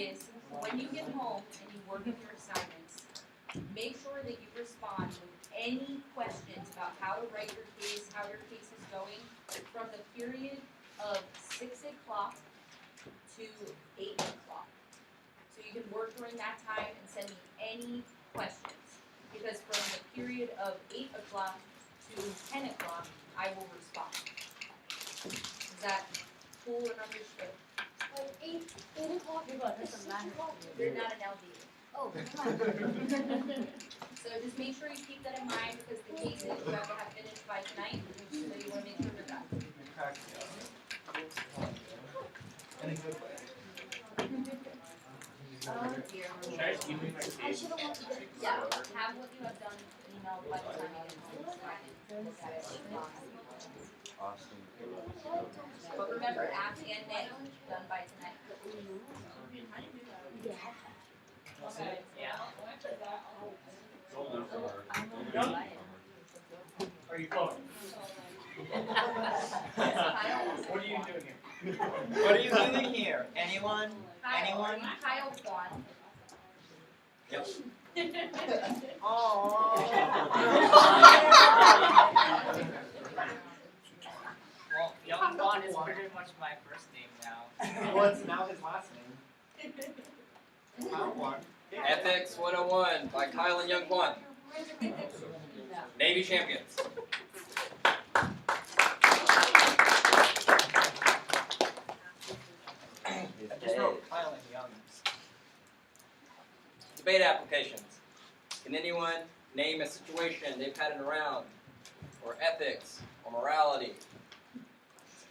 is when you get home and you work on your assignments, make sure that you respond with any questions about how to write your case, how your case is going, from the period of 6 o'clock to 8 o'clock. So you can work during that time and send me any questions. Because from the period of 8 o'clock to 10 o'clock, I will respond. Is that cool and understood? Like 8 o'clock. You're not an LD. Oh, So just make sure you keep that in mind because the cases you have to have finished by tonight. So you want to make sure they're done. In a good way. Oh dear. I should have wanted to. Yeah, have what you have done emailed by the time you get home so I can look at it. Awesome. But remember, ask and Nick done by tonight. Are you flowing? What are you doing here? What are you doing here? Anyone? Kyle, Anyone? are you Kyle Kwon? Yep. Well, Young Kwon is pretty much my first name now. What's now his last name? Kwon. Ethics 101 by Kyle and Young Kwon. Navy champions. I just wrote Kyle and Young's. Debate applications. Can anyone name a situation they've had it around, or ethics, or morality,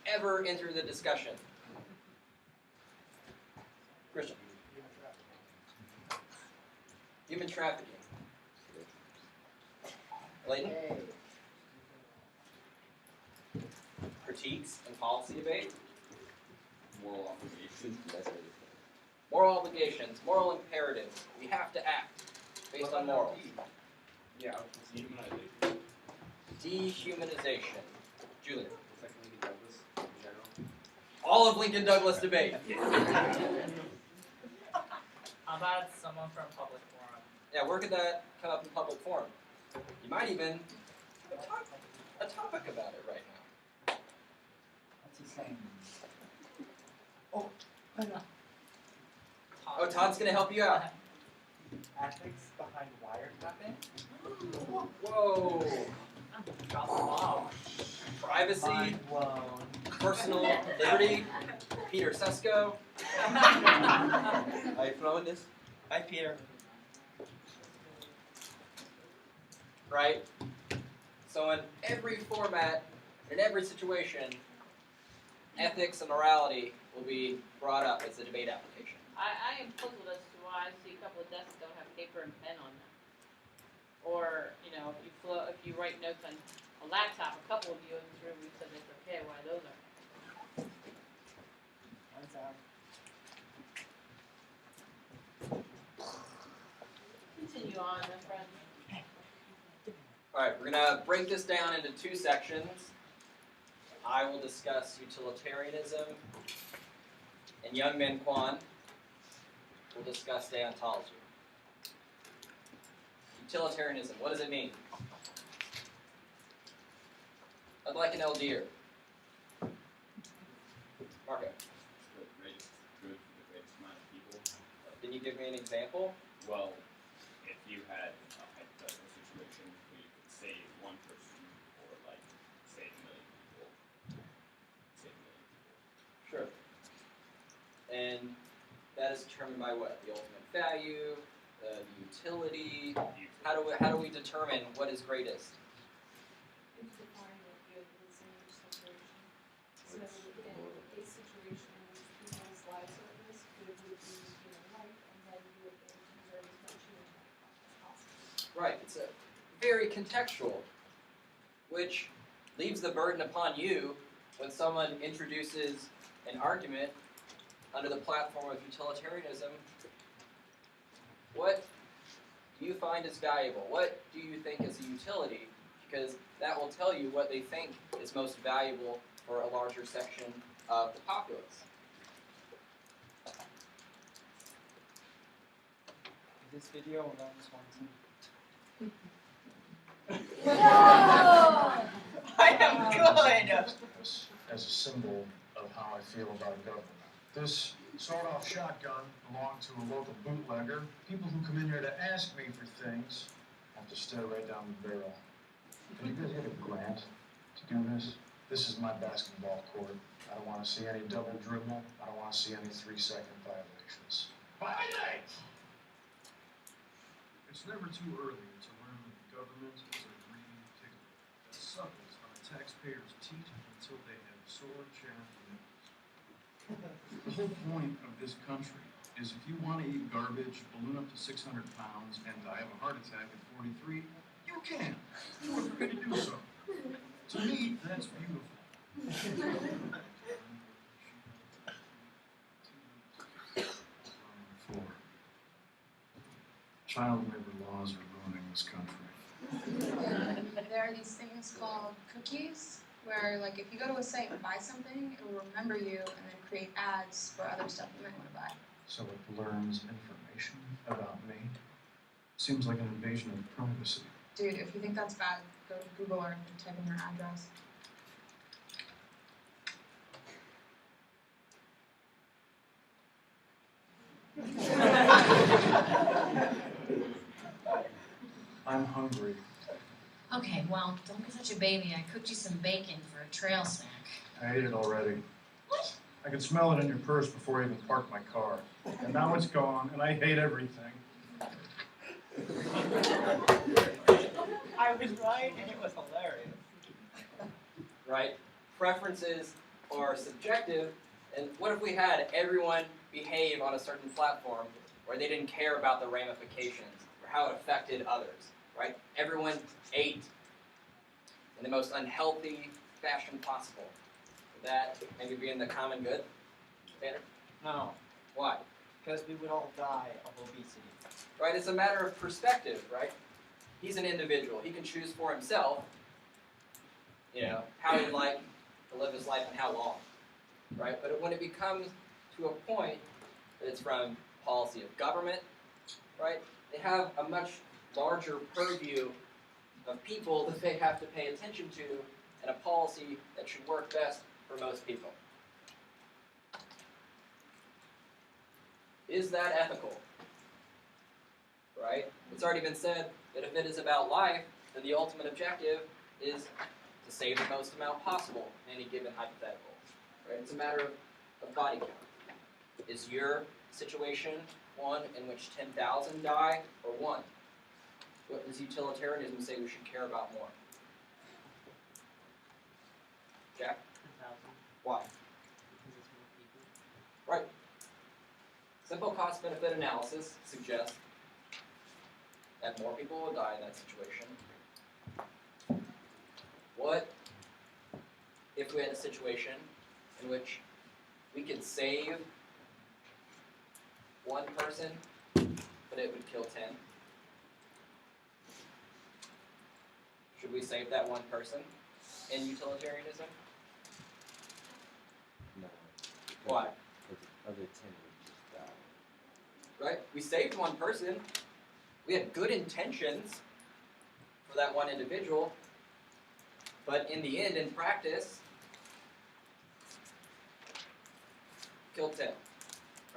ever enter the discussion? Christian. Human trafficking. Clayton. Critiques and policy debate. Moral obligations. That's what it is. Moral obligations, moral imperatives. We have to act based on morals. Yeah. Dehumanization. Dehumanization. Julian. Second Lincoln Douglas in general. All of Lincoln Douglas debate. How about someone from public forum? Yeah, where could that come up in public forum? You might even have a topic about it right now. What's he saying? Oh, Todd's gonna help you out. Ethics behind wiretapping? Whoa. Drop the bomb. Privacy, Mind blown. personal liberty. Peter Sesko. Are you following this? Hi, Peter. Right? So in every format, in every situation, ethics and morality will be brought up as a debate application. I am puzzled as to why I see a couple of desks don't have paper and pen on them. Or, you know, if you write notes on a laptop, a couple of you in this room, you said it's okay, why those aren't. What's up? Continue on, my friend. Alright, we're gonna break this down into two sections. I will discuss utilitarianism, and Young Men Kwon will discuss deontology. Utilitarianism, what does it mean? I'd like an LDer. Marco, The greatest good for the greatest amount of people. can you give me an example? Well, if you had a hypothetical situation where you could save one person or like save a million people, save a million people. Sure. And that is determined by what? The ultimate value, the utility. How do we determine what is greatest? It's defined with the same situation. So in a situation in which people's lives are at risk, it would be human life, and then you would aim to preserve as much human life as possible. Right, it's a very contextual, which leaves the burden upon you when someone introduces an argument under the platform of utilitarianism. What do you find is valuable? What do you think is a utility? Because that will tell you what they think is most valuable for a larger section of the populace. this video around Swanson. I am good. As a symbol of how I feel about government. This sawed-off shotgun belonged to a local bootlegger. People who come in here to ask me for things have to stare right down the barrel. Can you guys get a grant to do this? This is my basketball court. I don't want to see any double dribble. I don't want to see any 3-second violations. Violate! It's never too early to learn that the government is a greedy tickler that suckles on the taxpayers' teeth until they have sword-shaft nipples. The whole point of this country is if you want to eat garbage, balloon up to 600 pounds, and die of a heart attack at 43, you can. You are free to do so. To me, that's beautiful. Child labor laws are ruining this country. There are these things called cookies, where like if you go to a site and buy something, it will remember you and then create ads for other stuff you might want to buy. So it learns information about me. Seems like an invasion of privacy. Dude, if you think that's bad, go to Google Earth and type in your address. I'm hungry. Okay, well, don't be such a baby. I cooked you some bacon for a trail snack. I ate it already. What? I could smell it in your purse before I even parked my car. And now it's gone, and I hate everything. I was right, and it was hilarious. Right? Preferences are subjective, and what if we had everyone behave on a certain platform where they didn't care about the ramifications or how it affected others, right? Everyone ate in the most unhealthy fashion possible. Would that maybe be in the common good, Tanner? No, Why? because we would all die of obesity. Right? It's a matter of perspective, right? He's an individual. He can choose for himself, how he'd like to live his life and how long, right? But when it becomes to a point that it's from policy of government, right? They have a much larger purview of people that they have to pay attention to and a policy that should work best for most people. Is that ethical? Right? It's already been said that if it is about life, then the ultimate objective is to save the most amount possible in any given hypothetical. Right? It's a matter of body count. Is your situation one in which 10,000 die, or one? What does utilitarianism say we should care about more? Jack? 10,000. Why? Because it's more people. Right. Simple cost-benefit analysis suggests that more people will die in that situation. What if we had a situation in which we could save one person, but it would kill 10? Should we save that one person in utilitarianism? No. Why? Because the other 10 would just die. Right? We saved one person. We had good intentions for that one individual, but in the end, in practice, killed 10.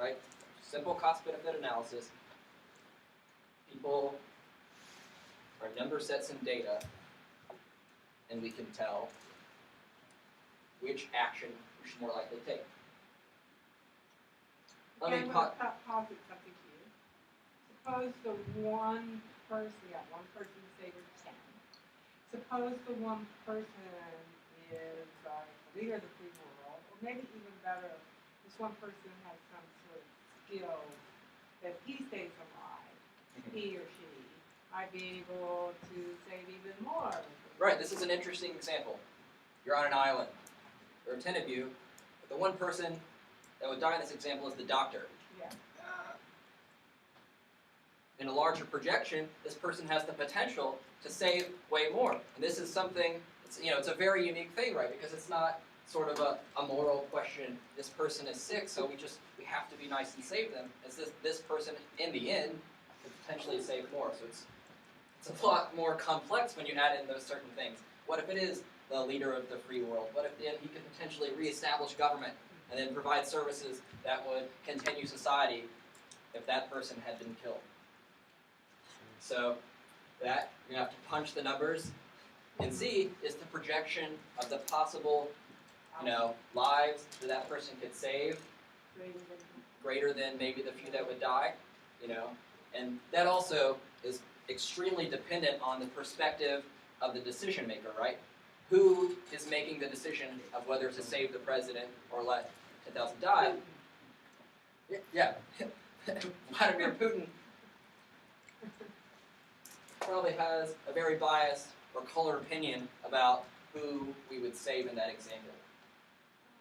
Right? Simple cost-benefit analysis. People are number sets and data, and we can tell which action we should more likely take. Let me posit something to you. Suppose the one person, one person saved 10. Suppose the one person is the leader of the free world, or maybe even better, this one person has some sort of skills that if he stays alive, he or she might be able to save even more. Right, this is an interesting example. You're on an island. There are 10 of you, but the one person that would die in this example is the doctor. Yeah. In a larger projection, this person has the potential to save way more. And this is something, it's a very unique thing, right? Because it's not sort of a moral question. This person is sick, so we have to be nice and save them. It's this person, in the end, could potentially save more. So it's a lot more complex when you add in those certain things. What if it is the leader of the free world? What if he could potentially reestablish government and then provide services that would continue society if that person had been killed? So that, you have to punch the numbers. And C is the projection of the possible, lives that person could save, greater than maybe the few that would die, And that also is extremely dependent on the perspective of the decision maker, right? Who is making the decision of whether to save the president or let 10,000 die? Yeah. Vladimir Putin probably has a very biased or colored opinion about who we would save in that example.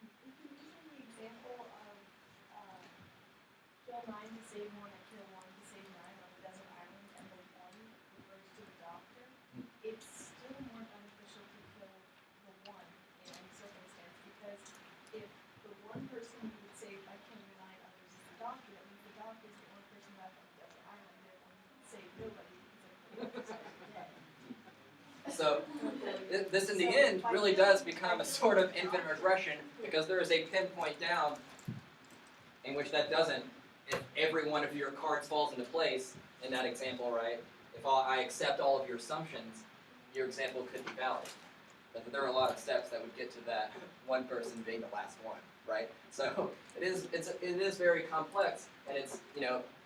If you're using the example of kill 9 to save 1 or kill 1 to save 9 on a desert island, and the 1 refers to the doctor, it's still more beneficial to kill the 1 in any circumstance, because if the one person you would save by killing 9 others is the doctor, that means the doctor is the only person left on the desert island, therefore you can save nobody because everybody else is dead. So this in the end really does become a sort of infinite regression, because there is a pinpoint down in which that doesn't. If every one of your cards falls into place in that example, right? If I accept all of your assumptions, your example could be valid. But there are a lot of steps that would get to that one person being the last one, right? So it is very complex, and it's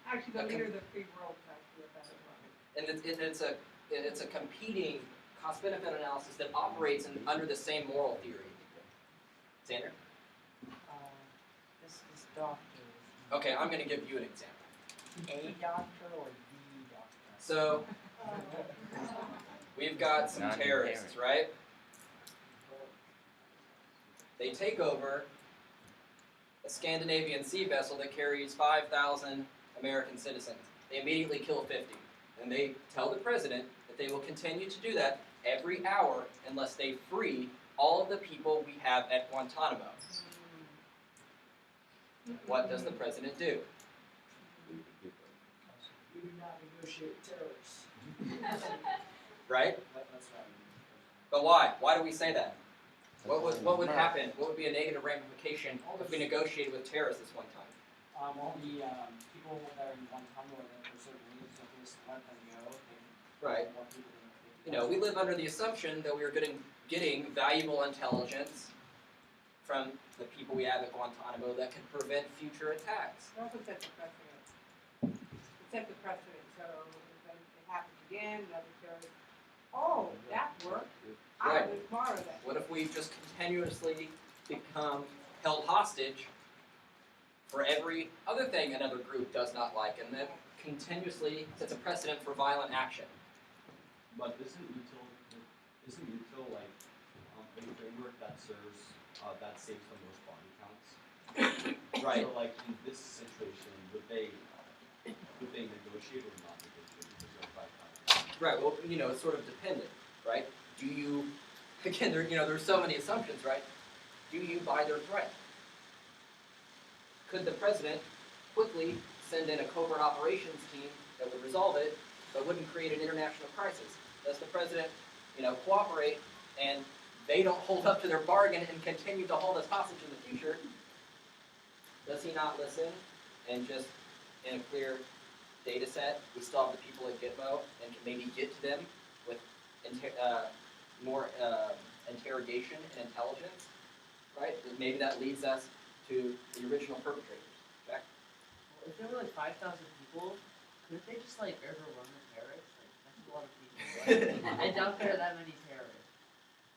Actually, the leader of the free world is actually a better one. and it's a competing cost-benefit analysis that operates under the same moral theory. Xander? This doctor. Okay, I'm going to give you an example. A doctor or the doctor? So, we've got some terrorists, right? They take over a Scandinavian sea vessel that carries 5,000 American citizens. They immediately kill 50. And they tell the president that they will continue to do that every hour unless they free all of the people we have at Guantanamo. What does the president do? We do not negotiate with terrorists. Right? That's right. But why? Why do we say that? What would happen? What would be a negative ramification if we negotiated with terrorists this one time? All the people that are in Guantanamo that for certain reasons, if we just let them go, they Right. more people than 50,000. We live under the assumption that we are getting valuable intelligence from the people we have at Guantanamo that can prevent future attacks. It also sets a precedent. It sets a precedent, so if it happens again, another terrorist, oh, that worked. I was part of that. What if we just continuously become held hostage for every other thing another group does not like, and that continuously sets a precedent for violent action? But isn't util like a framework that serves that saves the most body counts? Right. So like in this situation, would they negotiate or not negotiate because of body counts? Right. Well, it's sort of dependent, right? Do you, again, there's so many assumptions, right? Do you buy their threat? Could the president quickly send in a covert operations team that would resolve it, but wouldn't create an international crisis? Does the president, cooperate, and they don't hold up to their bargain and continue to hold us hostage in the future? Does he not listen and just, in a clear data set, we still have the people at Gitmo and can maybe get to them with more interrogation and intelligence, right? Maybe that leads us to the original perpetrators. Jack? If there were like 5,000 people, couldn't they just like overrun the terrorists? Like that's a lot of people. Right? I doubt there are that many terrorists.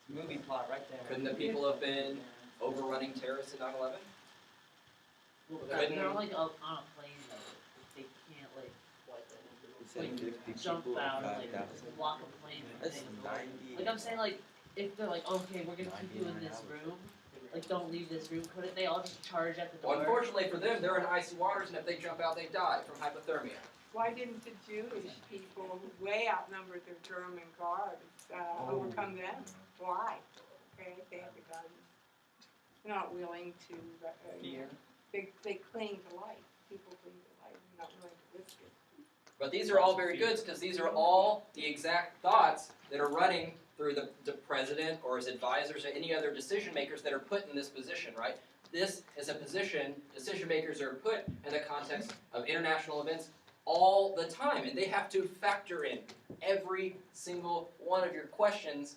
Movie plot right there. Couldn't the people have been overrunning terrorists in 9/11? Well, Couldn't- they're like on a plane though. They can't like jump out and like just block a plane. That's and 90. like I'm saying, like if they're like, okay, we're gonna keep you in this room, like don't leave this room. Couldn't they all just charge at the door? Well, unfortunately for them, they're in icy waters, and if they jump out, they die from hypothermia. Why didn't the Jewish people, who way outnumbered their German guards, overcome them? Why? Okay, they have the guns. They're not willing to, Fear. they cling to life. People cling to life, not willing to risk it. But these are all very good because these are all the exact thoughts that are running through the president or his advisors or any other decision makers that are put in this position, right? This is a position decision makers are put in the context of international events all the time, and they have to factor in every single one of your questions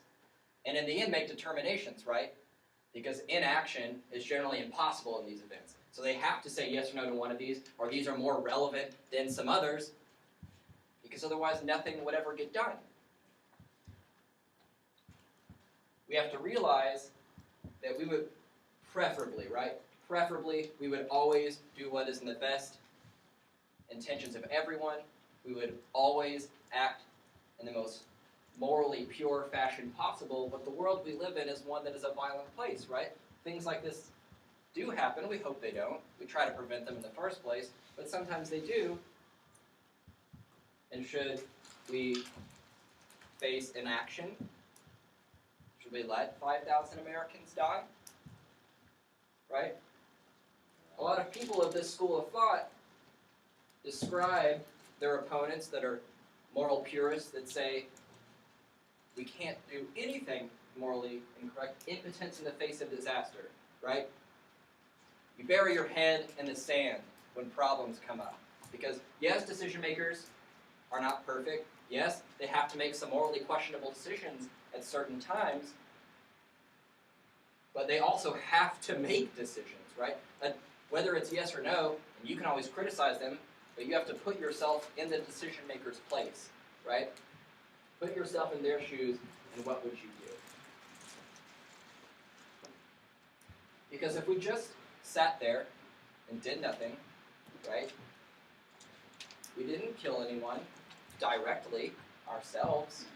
and in the end make determinations, right? Because inaction is generally impossible in these events. So they have to say yes or no to one of these, or these are more relevant than some others, because otherwise nothing would ever get done. We have to realize that we would preferably, right? Preferably, we would always do what is in the best intentions of everyone. We would always act in the most morally pure fashion possible, but the world we live in is one that is a violent place, right? Things like this do happen. We hope they don't. We try to prevent them in the first place, but sometimes they do. And should we face inaction? Should we let 5,000 Americans die? Right? A lot of people of this school of thought describe their opponents that are moral purists that say we can't do anything morally incorrect, impotence in the face of disaster, right? You bury your head in the sand when problems come up. Because yes, decision makers are not perfect. Yes, they have to make some morally questionable decisions at certain times, but they also have to make decisions, right? And whether it's yes or no, and you can always criticize them, but you have to put yourself in the decision maker's place, right? Put yourself in their shoes, and what would you do? Because if we just sat there and did nothing, right? We didn't kill anyone directly ourselves.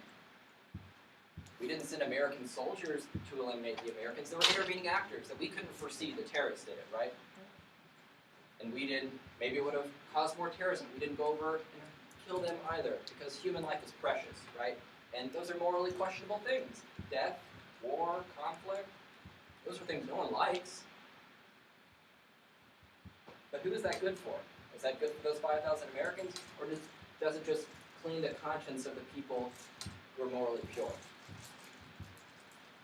We didn't send American soldiers to eliminate the Americans. There were intervening actors that we couldn't foresee. The terrorists did it, right? And we didn't, maybe it would have caused more terrorism. We didn't go over and kill them either, because human life is precious, right? And those are morally questionable things. Death, war, conflict, those are things no one likes. But who is that good for? Is that good for those 5,000 Americans? Or does it just clean the conscience of the people who are morally pure?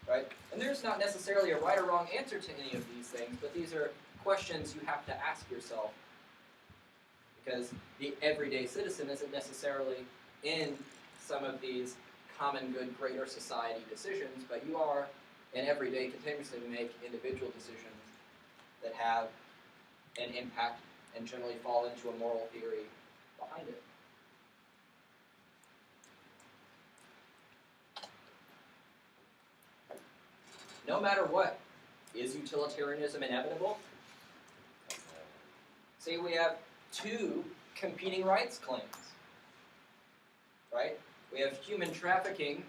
Right? And there's not necessarily a right or wrong answer to any of these things, but these are questions you have to ask yourself. Because the everyday citizen isn't necessarily in some of these common good, greater society decisions, but you are in every day continuously make individual decisions that have an impact and generally fall into a moral theory behind it. No matter what, is utilitarianism inevitable? Say we have two competing rights claims, right? We have human trafficking,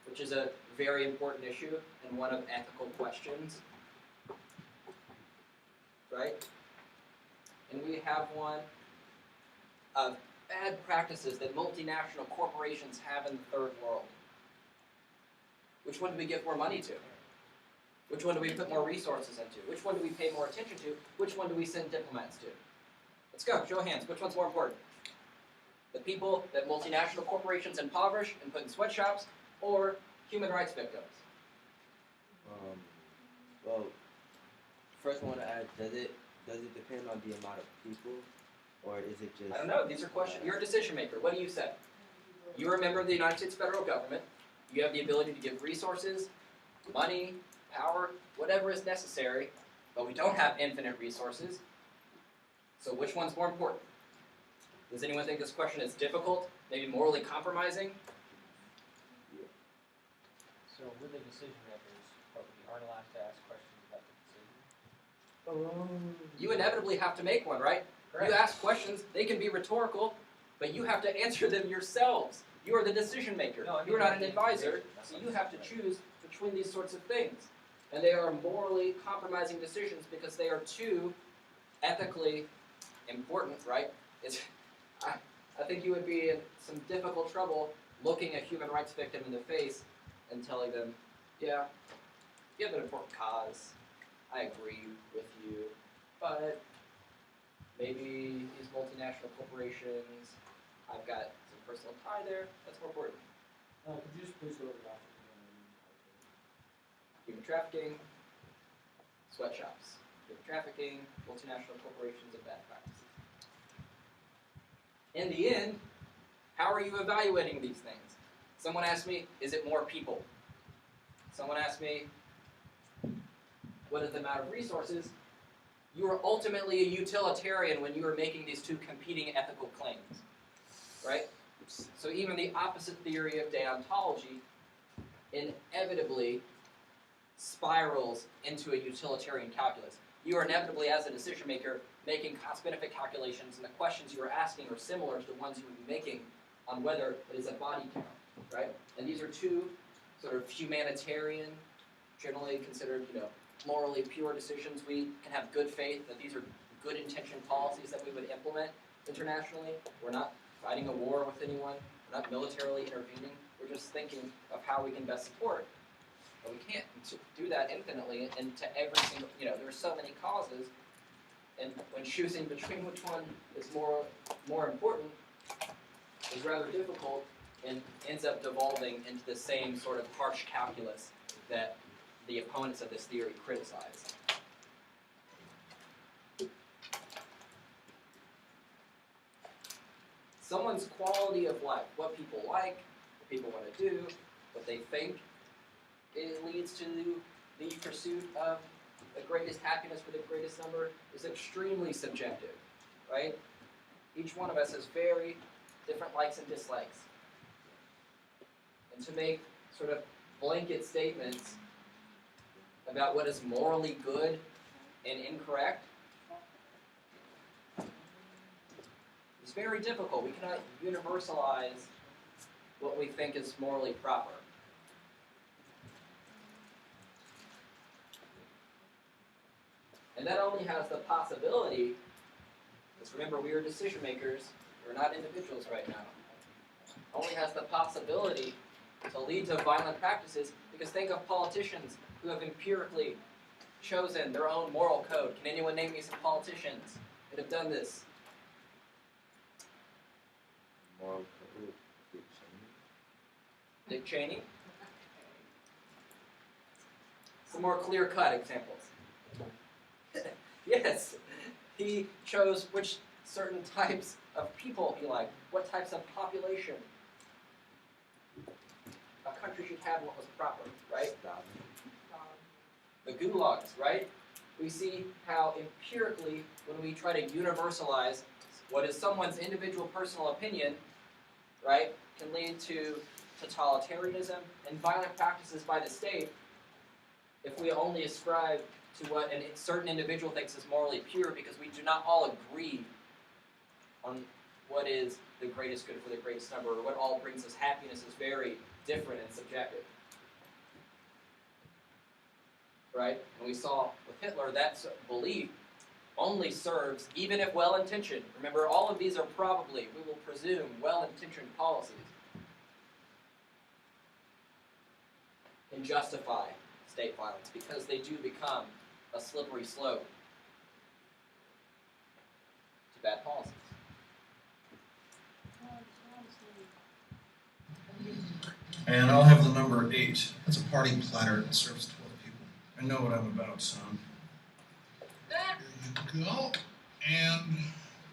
which is a very important issue and one of ethical questions, right? And we have one of bad practices that multinational corporations have in the third world. Which one do we give more money to? Which one do we put more resources into? Which one do we pay more attention to? Which one do we send diplomats to? Let's go, show of hands. Which one's more important? The people that multinational corporations impoverish and put in sweatshops, or human rights victims? Well, first I want to add, does it depend on the amount of people, or is it just... I don't know. These are questions. You're a decision maker. What do you say? You're a member of the United States federal government. You have the ability to give resources, money, power, whatever is necessary, but we don't have infinite resources. So which one's more important? Does anyone think this question is difficult, maybe morally compromising? So we're the decision makers, but we aren't allowed to ask questions about the decision. You inevitably have to make one, right? Correct. You ask questions, they can be rhetorical, but you have to answer them yourselves. You are the decision maker. No, I mean, you are not an the advisor, information. That's so what you I'm have to saying. choose between these sorts of things. And they are morally compromising decisions because they are too ethically important, right? I think you would be in some difficult trouble looking a human rights victim in the face and telling them, yeah, you have an important cause. I agree with you, but maybe these multinational corporations I've got some personal tie there. That's more important. Could you just please go over that again? Human trafficking, sweatshops. Human trafficking, multinational corporations, and bad practices. In the end, how are you evaluating these things? Someone asked me, is it more people? Someone asked me, what is the amount of resources? You are ultimately a utilitarian when you are making these two competing ethical claims, right? So even the opposite theory of deontology inevitably spirals into a utilitarian calculus. You are inevitably, as a decision maker, making cost-benefit calculations, and the questions you are asking are similar to the ones you would be making on whether it is a body count, right? And these are two sort of humanitarian, generally considered, morally pure decisions. We can have good faith that these are good intention policies that we would implement internationally. We're not fighting a war with anyone. We're not militarily intervening. We're just thinking of how we can best support. But we can't do that infinitely and to every single, there are so many causes, and when choosing between which one is more important is rather difficult and ends up devolving into the same sort of harsh calculus that the opponents of this theory criticize. Someone's quality of life, what people like, what people want to do, what they think, it leads to the pursuit of the greatest happiness for the greatest number is extremely subjective, right? Each one of us has very different likes and dislikes. And to make sort of blanket statements about what is morally good and incorrect is very difficult. We cannot universalize what we think is morally proper. And that only has the possibility, because remember, we are decision makers, we're not individuals right now, only has the possibility to lead to violent practices, because think of politicians who have empirically chosen their own moral code. Can anyone name me some politicians that have done this? Moral code. Dick Cheney? Some more clear-cut examples. Yes, he chose which certain types of people he liked, what types of population a country should have, what was proper, right? The gulags, right? We see how empirically, when we try to universalize what is someone's individual personal opinion, right, can lead to totalitarianism and violent practices by the state if we only ascribe to what a certain individual thinks is morally pure, because we do not all agree on what is the greatest good for the greatest number, or what all brings us happiness is very different and subjective. Right? And we saw with Hitler that belief only serves, even if well-intentioned. Remember, all of these are probably, we will presume, well-intentioned policies. Can justify state violence because they do become a slippery slope to bad policies. And I'll have the number 8. That's a party platter that serves 12 people. I know what I'm about, son. There you go. And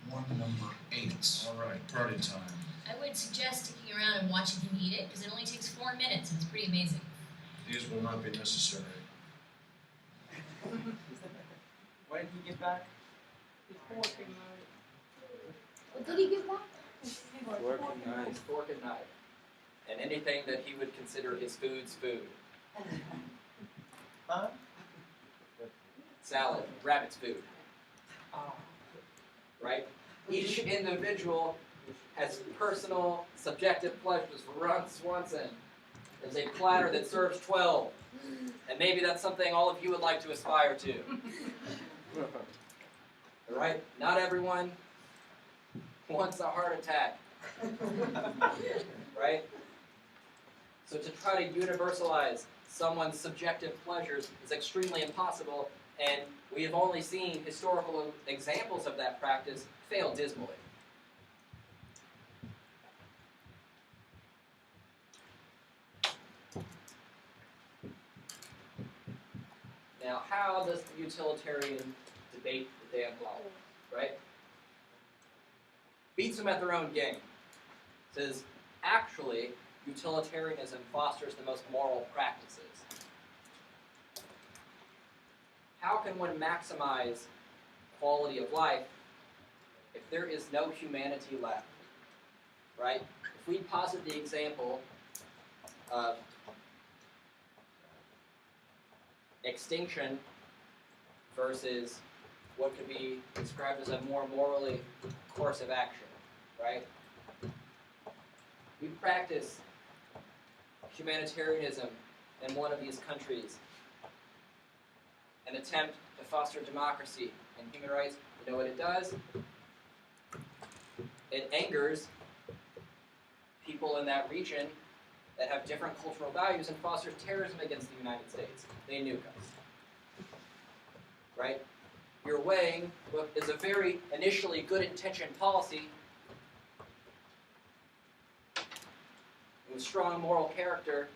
one number 8. All right, party time. I would suggest sticking around and watching him eat it, because it only takes 4 minutes and it's pretty amazing. These will not be necessary. When did he get back? What did he get back? Fork and knife. Fork and knife. And anything that he would consider his food's food. Huh? Salad, rabbit's food. Right? Each individual has personal, subjective pleasures. For Ron Swanson, there's a platter that serves 12. And maybe that's something all of you would like to aspire to. Right? Not everyone wants a heart attack. Right? So to try to universalize someone's subjective pleasures is extremely impossible, and we have only seen historical examples of that practice fail dismally. Now, how does the utilitarian debate the damn politics, right? Beats them at their own game. Says, actually, utilitarianism fosters the most moral practices. How can one maximize quality of life if there is no humanity left, right? If we posit the example of extinction versus what could be described as a more morally course of action, right? We practice humanitarianism in one of these countries, an attempt to foster democracy and human rights. You know what it does? It angers people in that region that have different cultural values and fosters terrorism against the United States. They nuke us. Right? You're weighing what is a very initially good-intentioned policy with strong moral character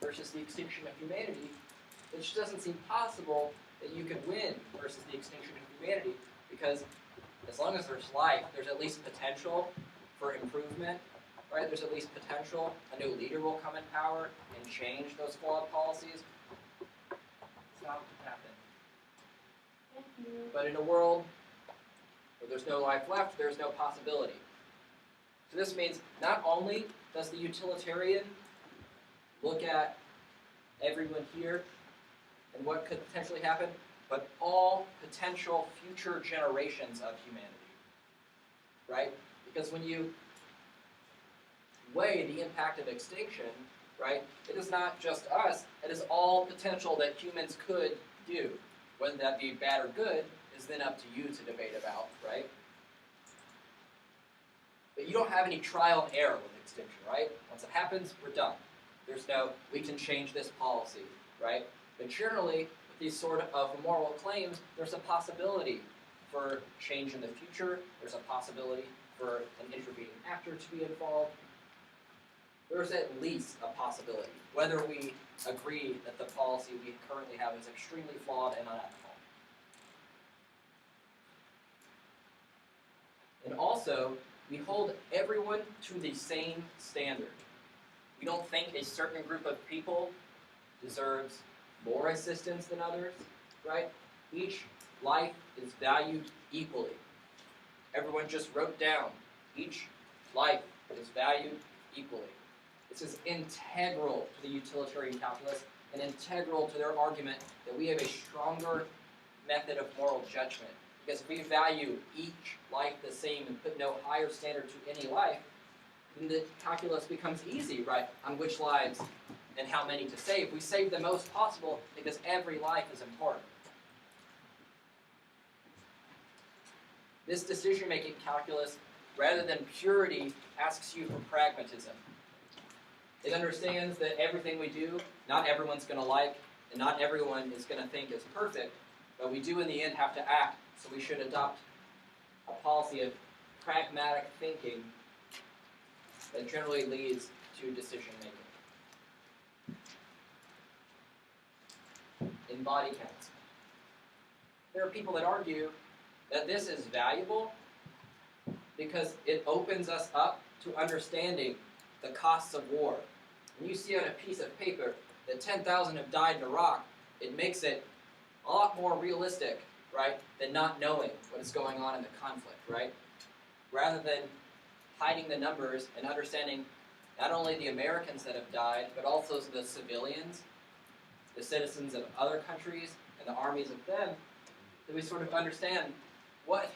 versus the extinction of humanity. It just doesn't seem possible that you could win versus the extinction of humanity, because as long as there's life, there's at least potential for improvement, right? There's at least potential. A new leader will come in power and change those flawed policies. It's not going to happen. Thank you. But in a world where there's no life left, there's no possibility. So this means not only does the utilitarian look at everyone here and what could potentially happen, but all potential future generations of humanity, right? Because when you weigh the impact of extinction, right, it is not just us, it is all potential that humans could do. Whether that be bad or good is then up to you to debate about, right? But you don't have any trial and error with extinction, right? Once it happens, we're done. There's no, we can change this policy, right? But generally, with these sort of moral claims, there's a possibility for change in the future. There's a possibility for an intervening actor to be involved. There's at least a possibility, whether we agree that the policy we currently have is extremely flawed and unethical. And also, we hold everyone to the same standard. We don't think a certain group of people deserves more assistance than others, right? Each life is valued equally. Everyone just wrote down, each life is valued equally. This is integral to the utilitarian calculus and integral to their argument that we have a stronger method of moral judgment. Because if we value each life the same and put no higher standard to any life, then the calculus becomes easy, right, on which lives and how many to save. We save the most possible because every life is important. This decision-making calculus, rather than purity, asks you for pragmatism. It understands that everything we do, not everyone's going to like, and not everyone is going to think is perfect, but we do in the end have to act, so we should adopt a policy of pragmatic thinking that generally leads to decision-making. In body counts. There are people that argue that this is valuable because it opens us up to understanding the costs of war. When you see on a piece of paper that 10,000 have died in Iraq, it makes it a lot more realistic, right, than not knowing what is going on in the conflict, right? Rather than hiding the numbers and understanding not only the Americans that have died, but also the civilians, the citizens of other countries, and the armies of them, that we sort of understand what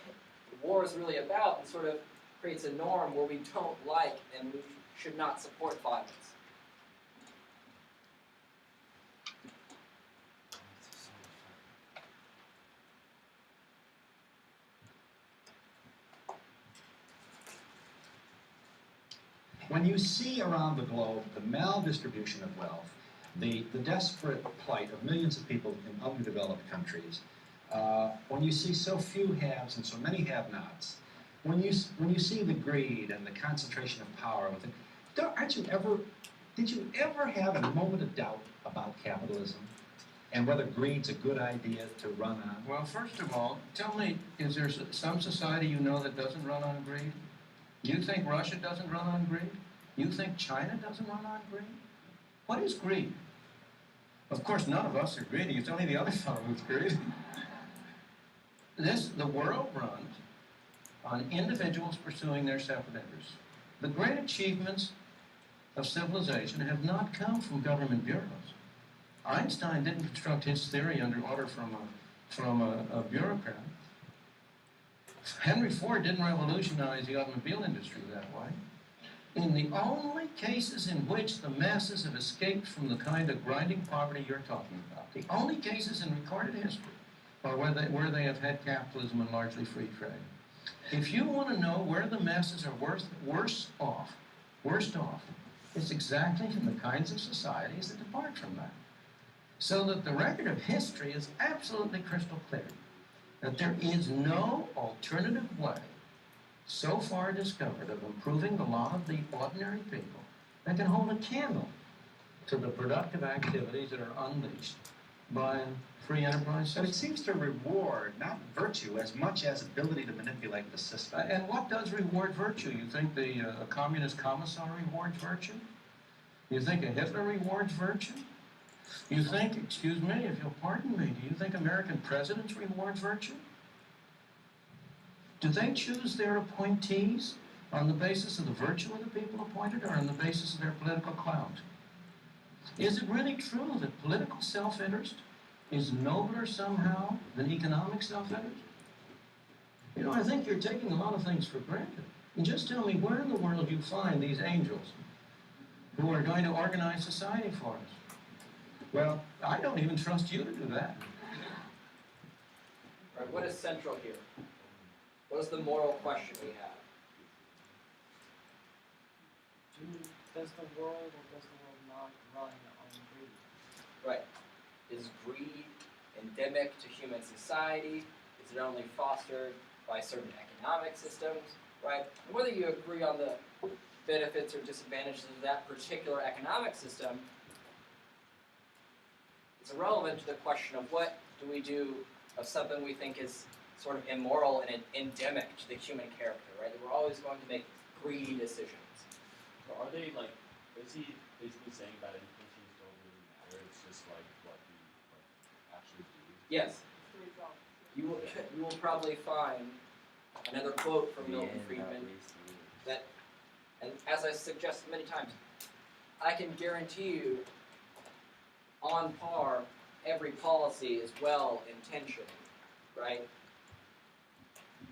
war is really about and sort of creates a norm where we don't like and we should not support violence. When you see around the globe the maldistribution of wealth, the desperate plight of millions of people in underdeveloped countries, when you see so few haves and so many have-nots, when you see the greed and the concentration of power within, did you ever have a moment of doubt about capitalism? and whether greed's a good idea to run on? Well, first of all, tell me, is there some society you know that doesn't run on greed? You think Russia doesn't run on greed? You think China doesn't run on greed? What is greed? Of course, none of us are greedy. It's only the other fellow who's greedy. The world runs on individuals pursuing their separate interests. The great achievements of civilization have not come from government bureaus. Einstein didn't construct his theory under order from a bureaucrat. Henry Ford didn't revolutionize the automobile industry that way. In the only cases in which the masses have escaped from the kind of grinding poverty you're talking about, the only cases in recorded history are where they have had capitalism and largely free trade. If you want to know where the masses are worst off, it's exactly in the kinds of societies that depart from that. So that the record of history is absolutely crystal clear, that there is no alternative way so far discovered of improving the lot of the ordinary people that can hold a candle to the productive activities that are unleashed by free enterprise system. But it seems to reward not virtue as much as ability to manipulate the system. And what does reward virtue? You think the communist commissar rewards virtue? You think a Hitler rewards virtue? You think, excuse me, if you'll pardon me, do you think American presidents reward virtue? Do they choose their appointees on the basis of the virtue of the people appointed or on the basis of their political clout? Is it really true that political self-interest is nobler somehow than economic self-interest? You know, I think you're taking a lot of things for granted. And just tell me where in the world you find these angels who are going to organize society for us. Well, I don't even trust you to do that. All right, what is central here? What is the moral question we have? Does the world or does the world not run on greed? Right. Is greed endemic to human society? Is it only fostered by certain economic systems? Right? And whether you agree on the benefits or disadvantages of that particular economic system is irrelevant to the question of what do we do of something we think is sort of immoral and endemic to the human character, right? That we're always going to make greedy decisions. So are they like, is he basically saying that intentions don't really matter, it's just like what we actually do? Yes. You will probably find another quote from Milton Friedman that, and as I suggested many times, I can guarantee you on par every policy is well intentioned, right?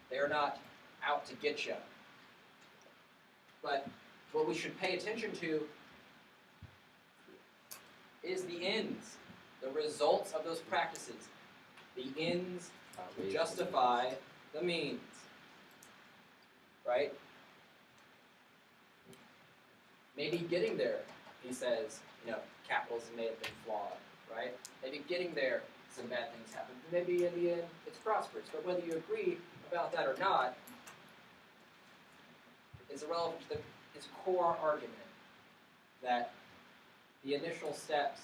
They're not out to get you. But what we should pay attention to is the ends, the results of those practices. The ends justify the means, right? Maybe getting there, he says, capitalism may have been flawed, right? Maybe getting there, some bad things happen. Maybe in the end, it's prosperous. But whether you agree about that or not is irrelevant to his core argument that the initial steps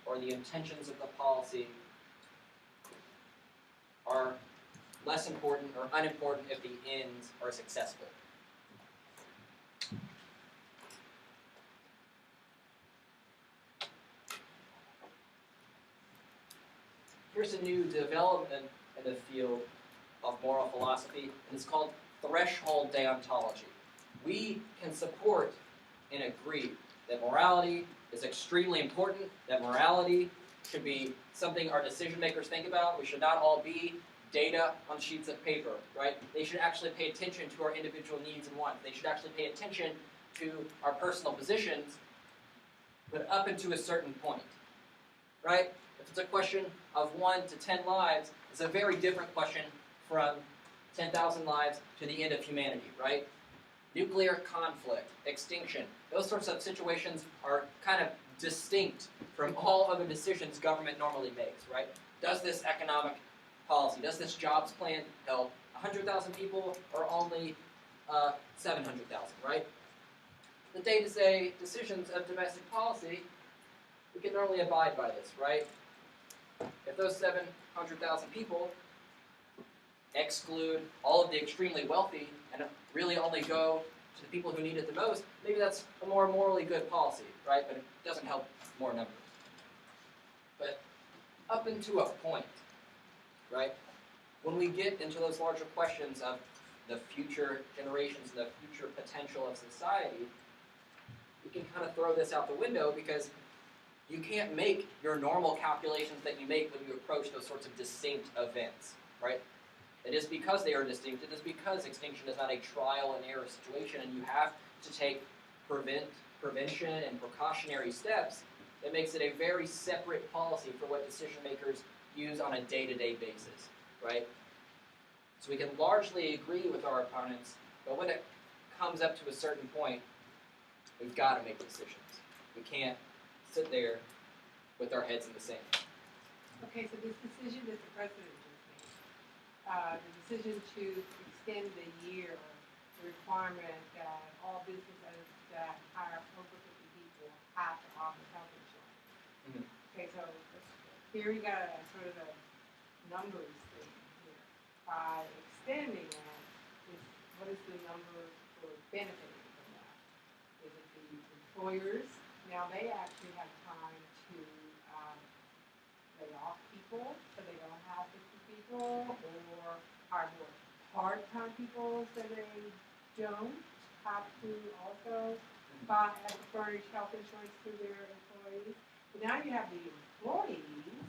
or the intentions of the policy are less important or unimportant if the ends are successful. Here's a new development in the field of moral philosophy, and it's called threshold deontology. We can support and agree that morality is extremely important, that morality should be something our decision makers think about. We should not all be data on sheets of paper, right? They should actually pay attention to our individual needs and wants. They should actually pay attention to our personal positions, but up into a certain point, right? If it's a question of 1 to 10 lives, it's a very different question from 10,000 lives to the end of humanity, right? Nuclear conflict, extinction, those sorts of situations are kind of distinct from all other decisions government normally makes, right? Does this economic policy, does this jobs plan help 100,000 people or only 700,000, right? The day-to-day decisions of domestic policy, we can normally abide by this, right? if those 700,000 people exclude all of the extremely wealthy and really only go to the people who need it the most, maybe that's a more morally good policy, right? But it doesn't help more numbers. But up into a point, right? When we get into those larger questions of the future generations and the future potential of society, you can kind of throw this out the window because you can't make your normal calculations that you make when you approach those sorts of distinct events, right? It is because they are distinct, it is because extinction is not a trial and error situation and you have to take prevention and precautionary steps that makes it a very separate policy for what decision makers use on a day-to-day basis, right? So we can largely agree with our opponents, but when it comes up to a certain point, we've got to make decisions. We can't sit there with our heads in the sand. Okay, so this decision that the president just made, the decision to extend the year, the requirement that all businesses that hire over 50 people have to offer health insurance. Mm-hmm. Okay, so here we got a sort of a numbers thing here. By extending that, what is the number for benefiting from that? Is it the employers? Now they actually have time to lay off people, so they don't have 50 people, or hire more part-time people, so they don't have to also furnish health insurance to their employees. But now you have the employees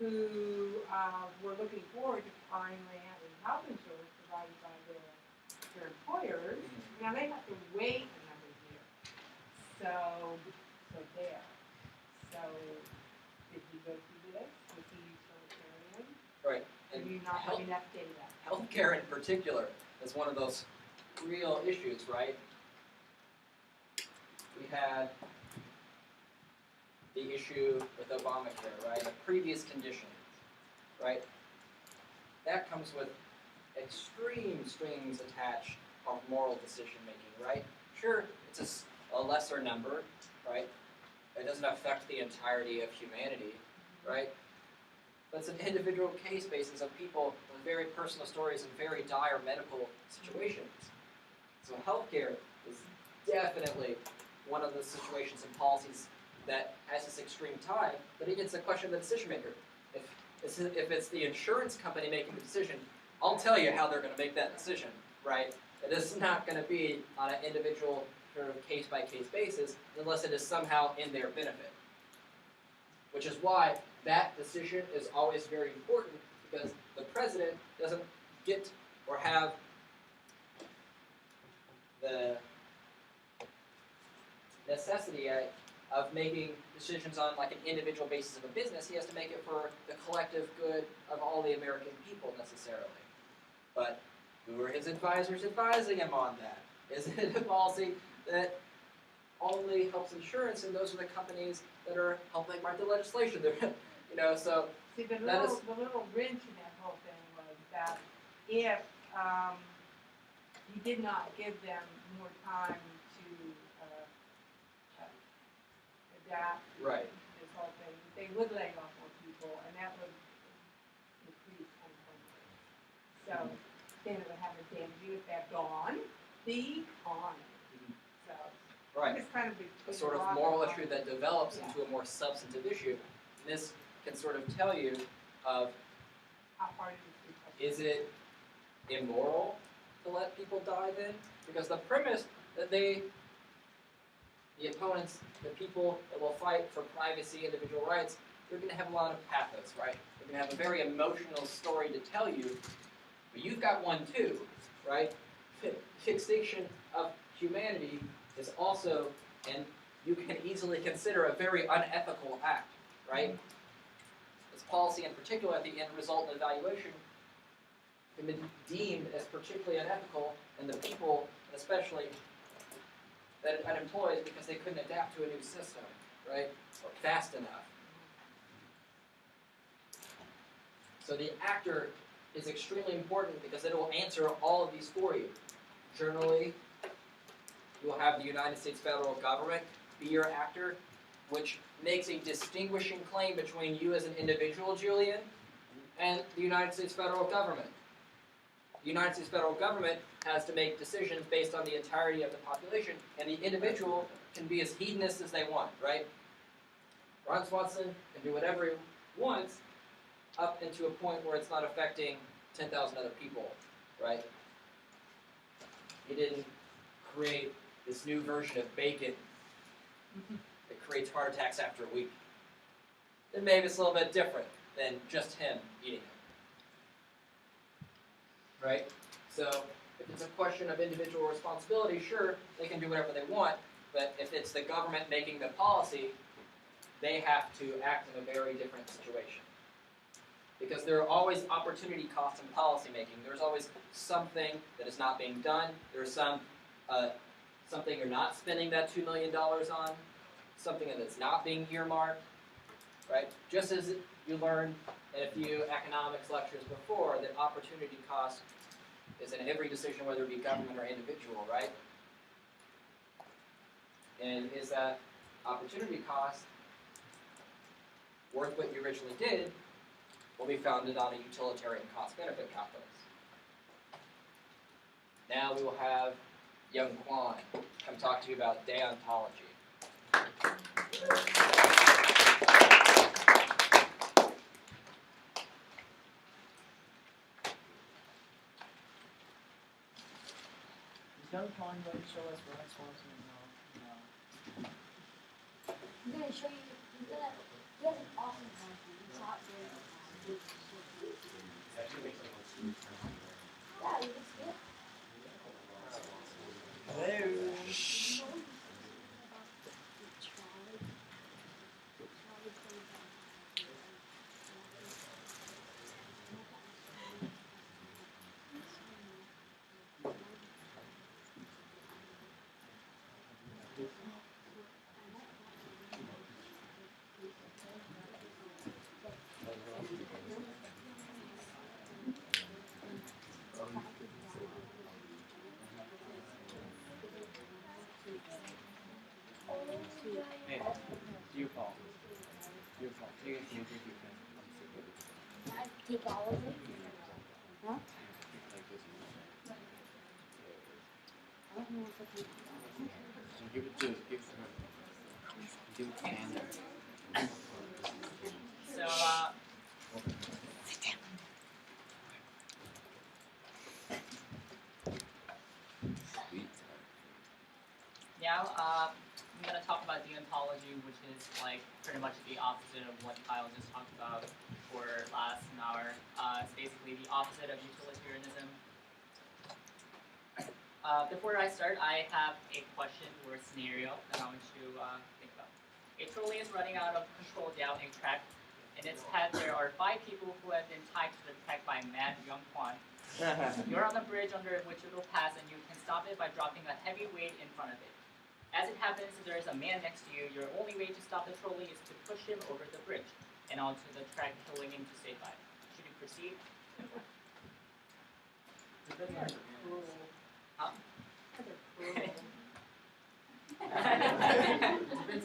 who were looking forward to finally having health insurance provided by their employers. Now they have to wait another year. So there. So did he go through this? Was he utilitarian? Right. Or do you not have enough data? Healthcare in particular is one of those real issues, right? We had the issue with Obamacare, right? The previous conditions, right? That comes with extreme strings attached of moral decision making, right? Sure, it's a lesser number, right? It doesn't affect the entirety of humanity, right? But it's an individual case basis of people with very personal stories and very dire medical situations. So healthcare is definitely one of the situations and policies that has this extreme tie, but it gets a question of the decision maker. If it's the insurance company making the decision, I'll tell you how they're going to make that decision, right? It is not going to be on an individual sort of case-by-case basis unless it is somehow in their benefit. Which is why that decision is always very important, because the president doesn't get or have the necessity of making decisions on like an individual basis of a business. He has to make it for the collective good of all the American people necessarily. But who are his advisors advising him on that? Is it a policy that only helps insurance, and those are the companies that are helping write the legislation? So see, the little wrench in that whole thing was that if you did not give them more time to adapt right. this whole thing, they would lay off more people, and that would increase unemployment. So then it would have a damaging effect on the economy. So right. it's kind of a sort of moral issue that develops into a more substantive issue. And this can sort of tell you of, how far is it immoral to let people die then? Because the premise that the opponents, the people that will fight for privacy, individual rights, they're going to have a lot of pathos, right? They're going to have a very emotional story to tell you, but you've got one too, right? The extinction of humanity is also, and you can easily consider, a very unethical act, right? This policy in particular, the end result and evaluation, can be deemed as particularly unethical, and the people, especially, that it unemploys because they couldn't adapt to a new system, right? Or fast enough. So the actor is extremely important because it will answer all of these for you. Generally, you will have the United States federal government be your actor, which makes a distinguishing claim between you as an individual, Julian, and the United States federal government. The United States federal government has to make decisions based on the entirety of the population, and the individual can be as hedonist as they want, right? Ron Swanson can do whatever he wants up into a point where it's not affecting 10,000 other people, right? He didn't create this new version of bacon that creates heart attacks after a week. Then maybe it's a little bit different than just him eating it. Right? So if it's a question of individual responsibility, sure, they can do whatever they want, but if it's the government making the policy, they have to act in a very different situation. Because there are always opportunity costs in policy making. There's always something that is not being done. There's something you're not spending that $2 million on, something that's not being earmarked, right? Just as you learned in a few economics lectures before, that opportunity cost is in every decision, whether it be government or individual, right? And is that opportunity cost worth what you originally did? Will be founded on a utilitarian cost-benefit calculus. Now we will have young Kwon come talk to you about deontology. Is young Kwon going to show us Ron Swanson? No. I'm gonna show you. He has an awesome time. He's not very yeah, you can see it. Hello. Shh. Hey, you call. You call. You can. I take all of it. Huh? I don't know if I can. Give it to Anna. So, Sit down. now, I'm going to talk about deontology, which is like pretty much the opposite of what Kyle just talked about for last hour. It's basically the opposite of utilitarianism. Before I start, I have a question or a scenario that I want you to think about. A trolley is running out of control down a track. In its path, there are 5 people who have been tied to the track by mad young Kwon. You're on the bridge under which it will pass, and you can stop it by dropping a heavy weight in front of it. As it happens, there is a man next to you. Your only way to stop the trolley is to push him over the bridge and onto the track, killing him to save life. Should you proceed? Huh? Depends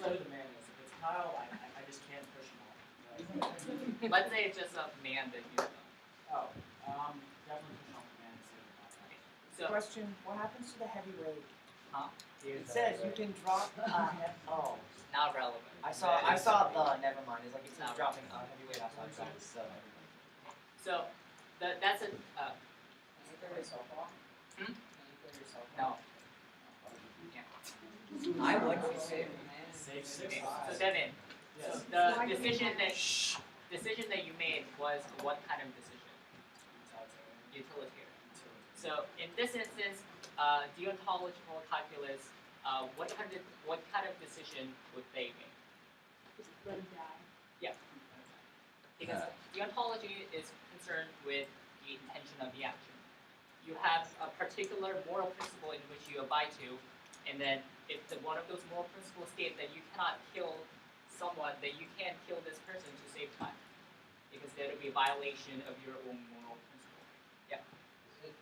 on who the man is. If it's Kyle, I just can't push him off. Right? Let's say it's just a man that you know. Oh, definitely push off the man and save him. So, Question, what happens to the heavyweight? huh? It says you can drop, oh. Not relevant. I saw the, never mind, it's like it says dropping a heavyweight outside the so. So, that's a, Can you throw yourself off? Hmm? Can you throw yourself no. off? Yeah. I would be safe, man. Save Okay, 6 so Devin, Yes. the decision that you made was what kind of decision? Utilitarian. So in this instance, deontological calculus, what kind of decision would they make? Just let him die. Yeah. Because deontology is concerned with the intention of the action. You have a particular moral principle in which you abide to, and then if one of those moral principles state that you cannot kill someone, that you can't kill this person to save time, because that would be a violation of your own moral principle. Yeah. Is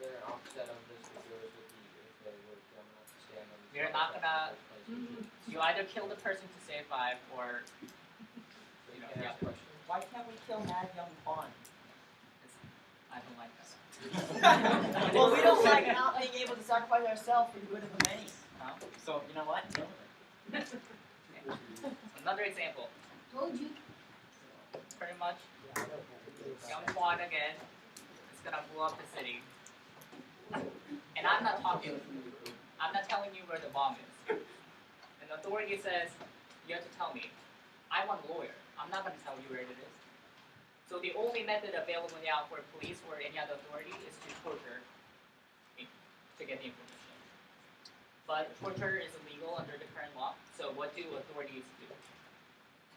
there an offset of this with yours with the if they were going to stand on the We're not gonna You either kill the person to save life, or you know, yeah. Why can't we kill Mad Young Kwon? I don't like that. Well, we don't like not being able to sacrifice ourselves for the good of the many. Huh? So, you know what? Another example. Told you. Pretty much, Young Kwon again is gonna blow up the city. And I'm not telling you where the bomb is. An authority says, you have to tell me. I want a lawyer. I'm not gonna tell you where it is. So the only method available now for police or any other authority is to torture me to get the information. But torture is illegal under the current law, so what do authorities do?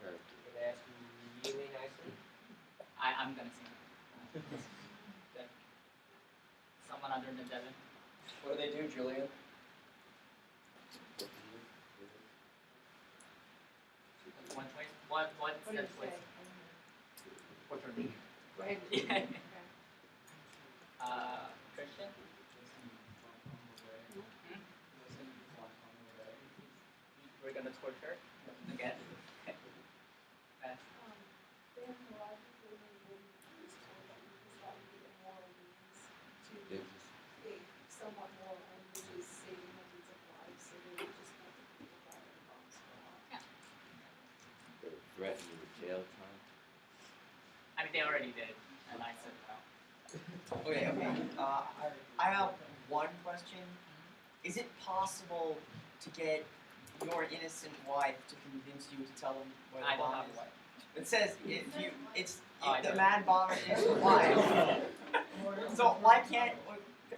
Can I ask you really nicely? I'm gonna say that. Someone other than Devin. What do they do, Julian? One choice. What's What do the you choice? say? Torture me. Right. Yeah. Okay. Christian? We're gonna torture again. Deontologically, they wouldn't use torture because that would be a moral means to a somewhat moral end, which is saving hundreds of lives, so they would just want the people driving the bombs go off. They would threaten you with jail time. I mean, they already did, and I said no. Okay. I have one question. Is it possible to get your innocent wife to convince you to tell them where the I don't bomb have is? a wife. It says if I the don't. mad bomber is your wife. So why can't,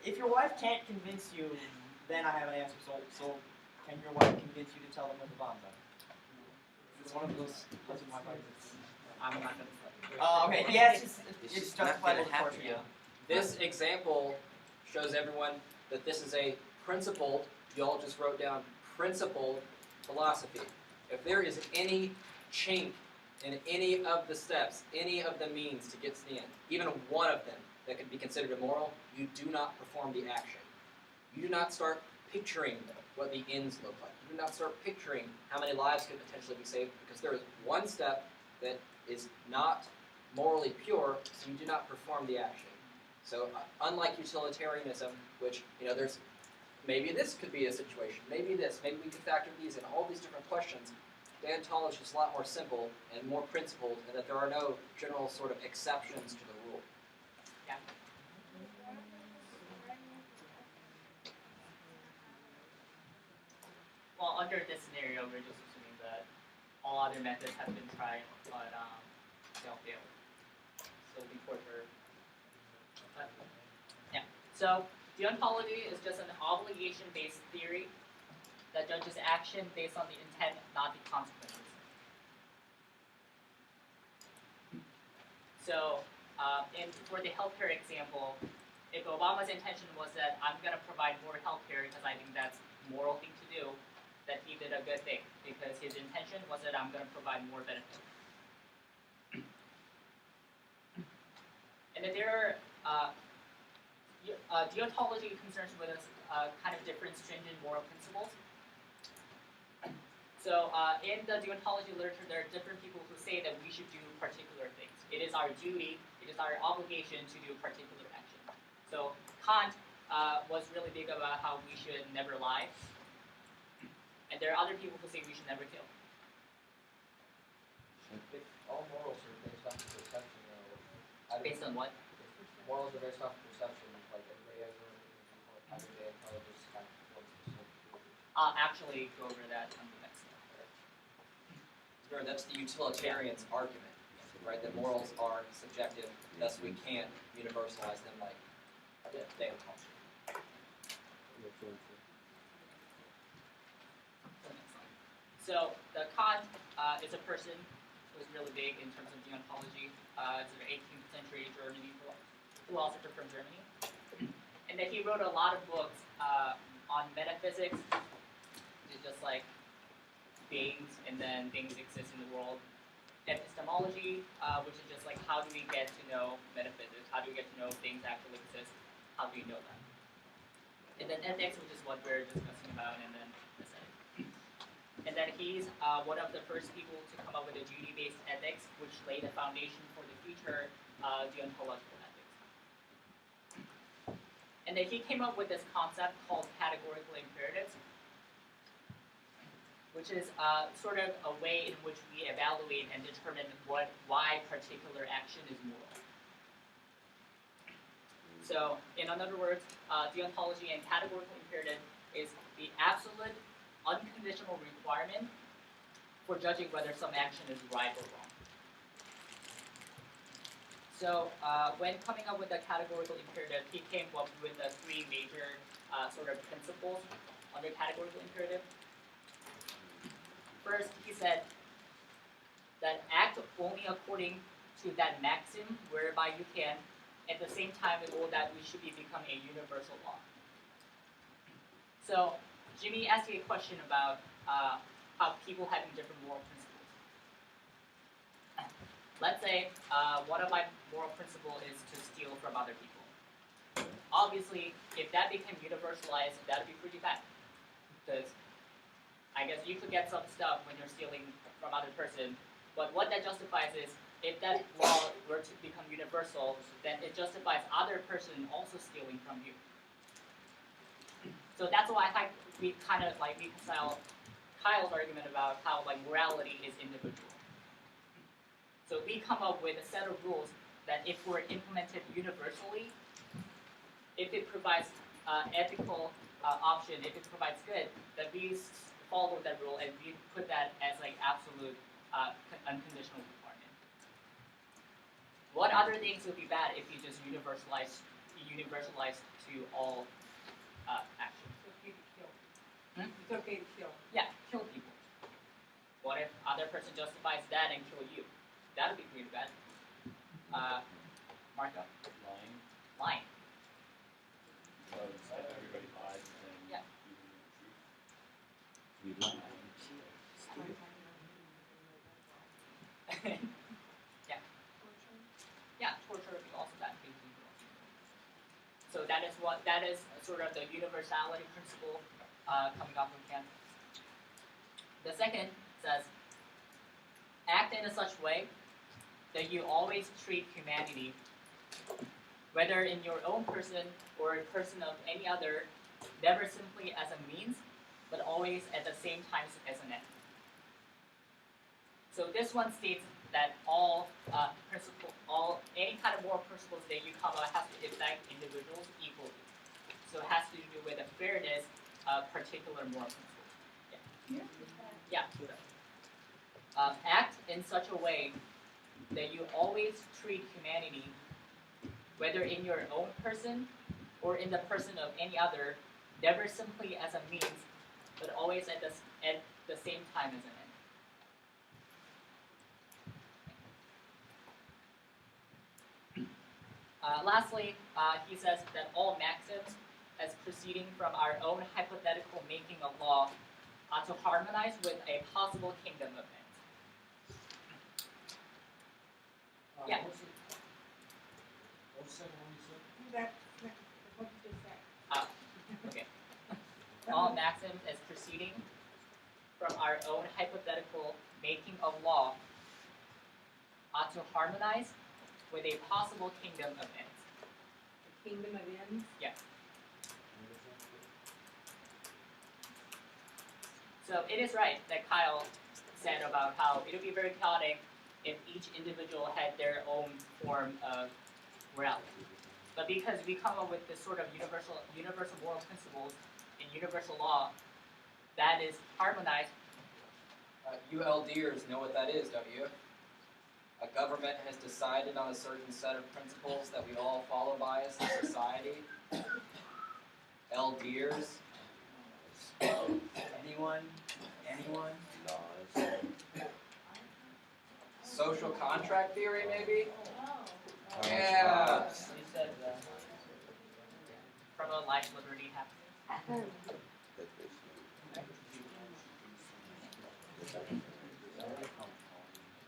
if your wife can't convince you, then I have an answer. So can your wife convince you to tell them where the bombs are? It's one of those husband wife arguments. I'm not gonna say. Okay. Yes, it's just not justifiable gonna to torture you. happen. This example shows everyone that this is a principled, you all just wrote down principled philosophy. If there is any chink in any of the steps, any of the means to get to the end, even one of them that could be considered immoral, you do not perform the action. You do not start picturing what the ends look like. You do not start picturing how many lives could potentially be saved, because there is one step that is not morally pure, so you do not perform the action. So unlike utilitarianism, which, there's maybe this could be a situation, maybe this, maybe we can factor these in, all these different questions. Deontology is a lot more simple and more principled, and that there are no general sort of exceptions to the rule. Yeah. Well, under this scenario, we're just assuming that all other methods have been tried, but they all failed. So we torture. Yeah. So deontology is just an obligation-based theory that judges action based on the intent, not the consequences. So, for the healthcare example, if Obama's intention was that I'm going to provide more healthcare because I think that's a moral thing to do, that he did a good thing, because his intention was that I'm going to provide more benefit. And then there are deontology concerns with us kind of different stringent moral principles. So in the deontology literature, there are different people who say that we should do particular things. It is our duty, it is our obligation to do particular action. So Kant was really big about how we should never lie. And there are other people who say we should never kill. All morals are based off of perception, though. Based on what? Morals are based off of perception, like everybody has their own viewpoint. I think intelligence kind of floats perception. I'll actually go over that on the next slide. That's the utilitarian's argument, right? That morals are subjective, thus we can't universalize them like they are called. So the Kant is a person who was really big in terms of deontology. It's an 18th century Germany philosopher from Germany, and that he wrote a lot of books on metaphysics, which is just like things, and then things exist in the world. Epistemology, which is just like how do we get to know metaphysics? How do we get to know things actually exist? How do we know that? And then ethics, which is what we're discussing about, and then aesthetic. and that he's one of the first people to come up with a duty-based ethics, which laid the foundation for the future deontological ethics. And then he came up with this concept called categorical imperatives, which is sort of a way in which we evaluate and determine why particular action is moral. So, in other words, deontology and categorical imperative is the absolute, unconditional requirement for judging whether some action is right or wrong. So, when coming up with the categorical imperative, he came up with the three major sort of principles under categorical imperative. First, he said that act only according to that maxim whereby you can, at the same time, all that we should become a universal law. So, Jimmy asked you a question about how people having different moral principles. Let's say one of my moral principles is to steal from other people. Obviously, if that became universalized, that would be pretty bad. Because I guess you could get some stuff when you're stealing from other person, but what that justifies is if that law were to become universal, then it justifies other person also stealing from you. So that's why we kind of like reconcile Kyle's argument about how like morality is individual. So we come up with a set of rules that if we're implemented universally, if it provides ethical option, if it provides good, then we follow that rule and we put that as like absolute unconditional requirement. What other things would be bad if you just universalize to all actions? It's okay to kill. Yeah, kill people. What if other person justifies that and kill you? That would be pretty bad. Marco? Lying. Lying. Because everybody lies and Yeah. you know the truth. Yeah. Yeah, torture would be also bad. So that is sort of the universality principle coming off of Kant. The second says, act in a such way that you always treat humanity, whether in your own person or a person of any other, never simply as a means, but always at the same time as an end. So this one states that any kind of moral principles that you come up has to affect individuals equally. So it has to do with the fairness of particular moral principles. Yeah. Act in such a way that you always treat humanity, whether in your own person or in the person of any other, never simply as a means, but always at the same time as an end. Lastly, he says that all maxims, as proceeding from our own hypothetical making of law, ought to harmonize with a possible kingdom of ends. Yeah. What was the second one you said? What did you say? Okay. All maxims as proceeding from our own hypothetical making of law ought to harmonize with a possible kingdom of ends. The kingdom of ends? Yes. So it is right that Kyle said about how it would be very chaotic if each individual had their own form of morality. But because we come up with this sort of universal moral principles and universal law that is harmonized. You LDers know what that is, don't you? A government has decided on a certain set of principles that we all follow by as a society. LDers. Anyone? Social contract theory, maybe? You Yeah. said from a life, liberty, happiness.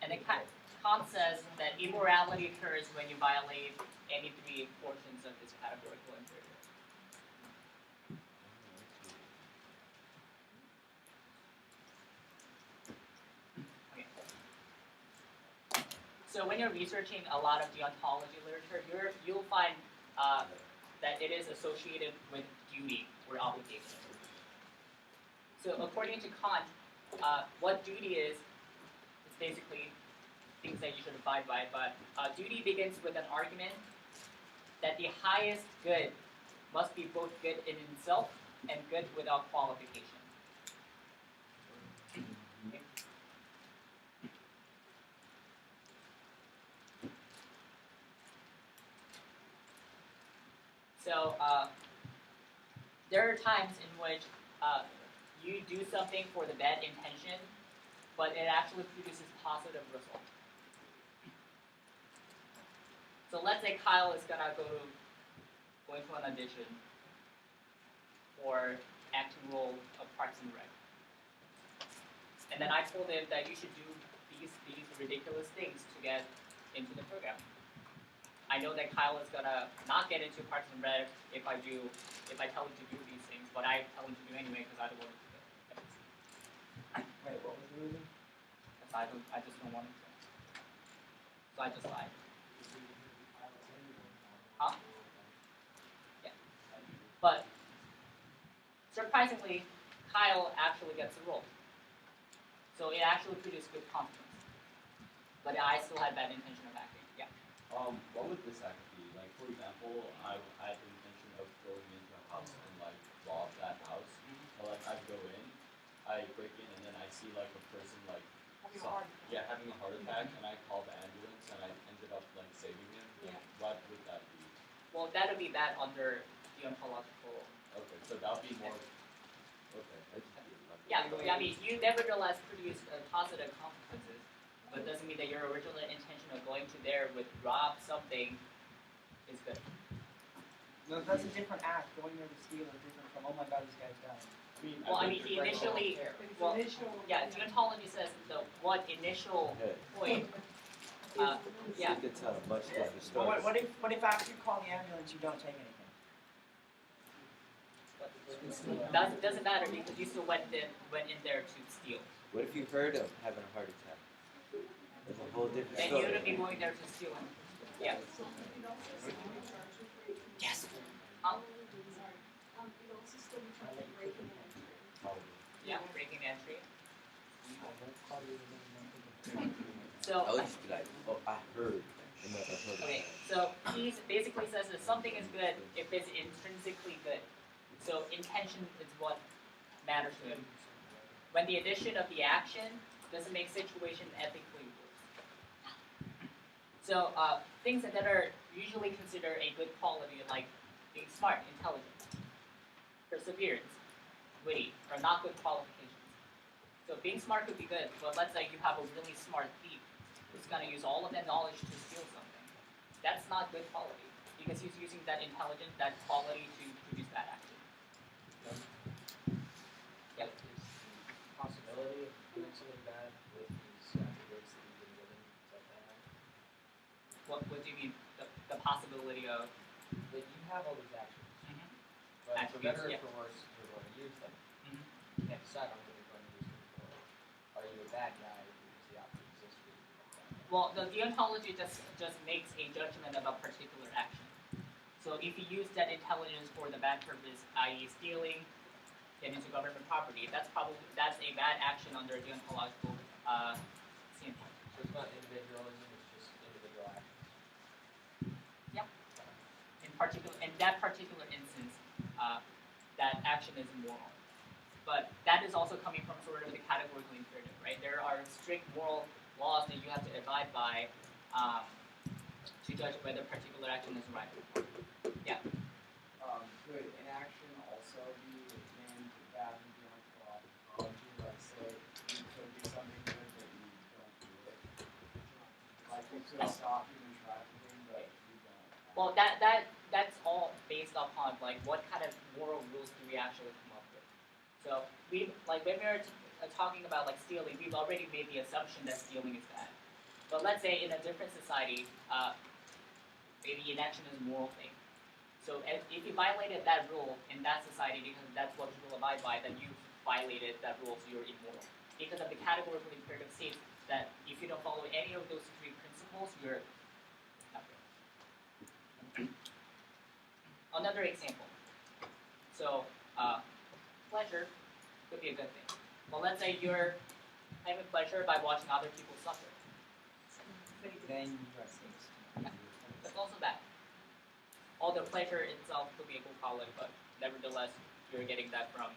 And then Kant says that immorality occurs when you violate any three portions of this categorical imperative. So when you're researching a lot of deontology literature, you'll find that it is associated with duty or obligation. So according to Kant, what duty is basically things that you should abide by, but duty begins with an argument that the highest good must be both good in itself and good without qualification. So there are times in which you do something for the bad intention, but it actually produces positive results. So let's say Kyle is going to an audition for acting role of Parks and Rec. And then I told him that you should do these ridiculous things to get into the program. I know that Kyle is gonna not get into Parks and Rec if I tell him to do these things, but I tell him to do anyway because I don't want him to do it. Wait, what was the reason? Because I just don't want him to. So I just lied. Huh? Yeah. But surprisingly, Kyle actually gets the role. So it actually produced good confidence. But I still had bad intention of acting. Yeah. What would this act be? Like, for example, I had the intention of going into a house and like rob that house. But like I go in, I break in, and then I see like a person like having a heart attack, and I call the ambulance, and I ended up like saving him. Like, what would that be? Well, that would be bad under deontological. Okay, so that would be more. Okay. Yeah, I mean, you nevertheless produce positive consequences, but it doesn't mean that your original intention of going to there with rob something is good. No, that's a different act. Going there to steal is different from, oh my god, this guy's dying. He initially, deontology says the what initial point. Yeah. You could tell much different Well, stories. what if after you call the ambulance you don't take anything? Doesn't matter because you still went in there to steal. What if you heard him having a heart attack? It's a whole different Then story. you wouldn't be going there to steal. Yeah. Yes. Yeah, breaking entry. So. I would just be like, oh, I heard. Okay, so he basically says that something is good if it's intrinsically good. So intention is what matters to him. When the addition of the action doesn't make situation ethically worse. So things that are usually considered a good quality, like being smart, intelligent, perseverance, witty, are not good qualifications. So being smart could be good, but let's say you have a really smart thief who's going to use all of that knowledge to steal something. That's not good quality because he's using that intelligence, that quality to produce that action. Yep. Possibility of doing something bad with these attributes that you've been given, is that bad? What do you mean? The possibility of that you have all these actions, but for attributes, better or yeah. for worse, you're going to use them. You can't decide on what you're going to use them for. Are you a bad guy because the option exists for you? Well, the deontology just makes a judgment of a particular action. So if you use that intelligence for the bad purpose, i.e. stealing, getting into government property, that's a bad action under deontological standpoint. So it's not individualism, it's just individual action. Yep. In that particular instance, that action is moral. But that is also coming from sort of the categorical imperative, right? There are strict moral laws that you have to abide by to judge whether a particular action is right. Yeah. Could an action also be in bad and deontology? Like say you could do something good but you don't do it. Like you could stop human trafficking but you don't. Well, that's all based upon like what kind of moral rules do we actually come up with. So when we're talking about like stealing, we've already made the assumption that stealing is bad. But let's say in a different society, maybe inaction is a moral thing. So if you violated that rule in that society because that's what people abide by, then you violated that rule, so you're immoral. Because of the categorical imperative states that if you don't follow any of those three principles, you're not good. Another example. So, pleasure could be a good thing. Well, let's say you're having pleasure by watching other people suffer. Then you are things. That's also bad. Although pleasure itself could be alcoholic, but nevertheless, you're getting that from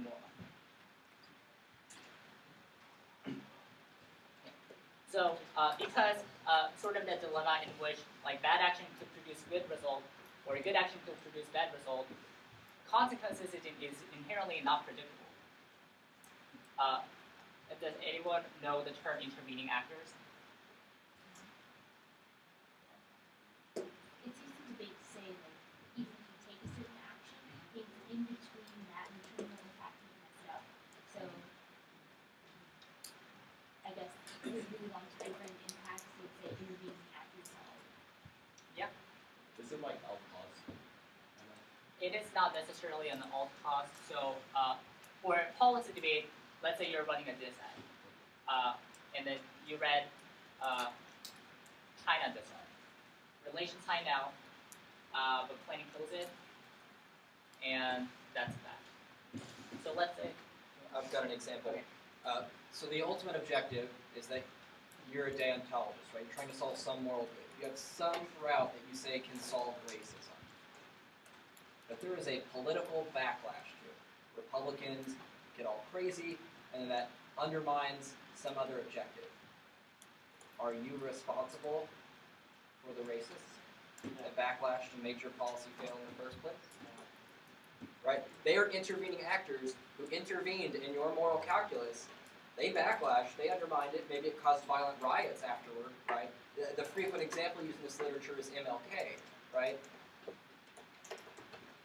more. So, because sort of the dilemma in which like bad action could produce good result, or a good action could produce bad result, consequences is inherently not predictable. Does anyone know the term intervening actors? It's easy debate to say, like, even if you take a certain action, things in between that and between the fact that you mess it up. So, I guess if we really want to different impacts, let's say intervening actors all. Yeah. Is it like alt cost? It is not necessarily an alt cost. So, for policy debate, let's say you're running a diss ad, and then you read China diss ad. Relations high now, but planning kills it, and that's that. So let's say I've got an example. So the ultimate objective is that you're a deontologist, right? You're trying to solve some moral good. You have some route that you say can solve racism. But there is a political backlash to it. Republicans get all crazy, and that undermines some other objective. Are you responsible for the racists? The backlash to make your policy fail in the first place? Right? They are intervening actors who intervened in your moral calculus. They backlash, they undermined it, maybe it caused violent riots afterward, right? The frequent example used in this literature is MLK, right?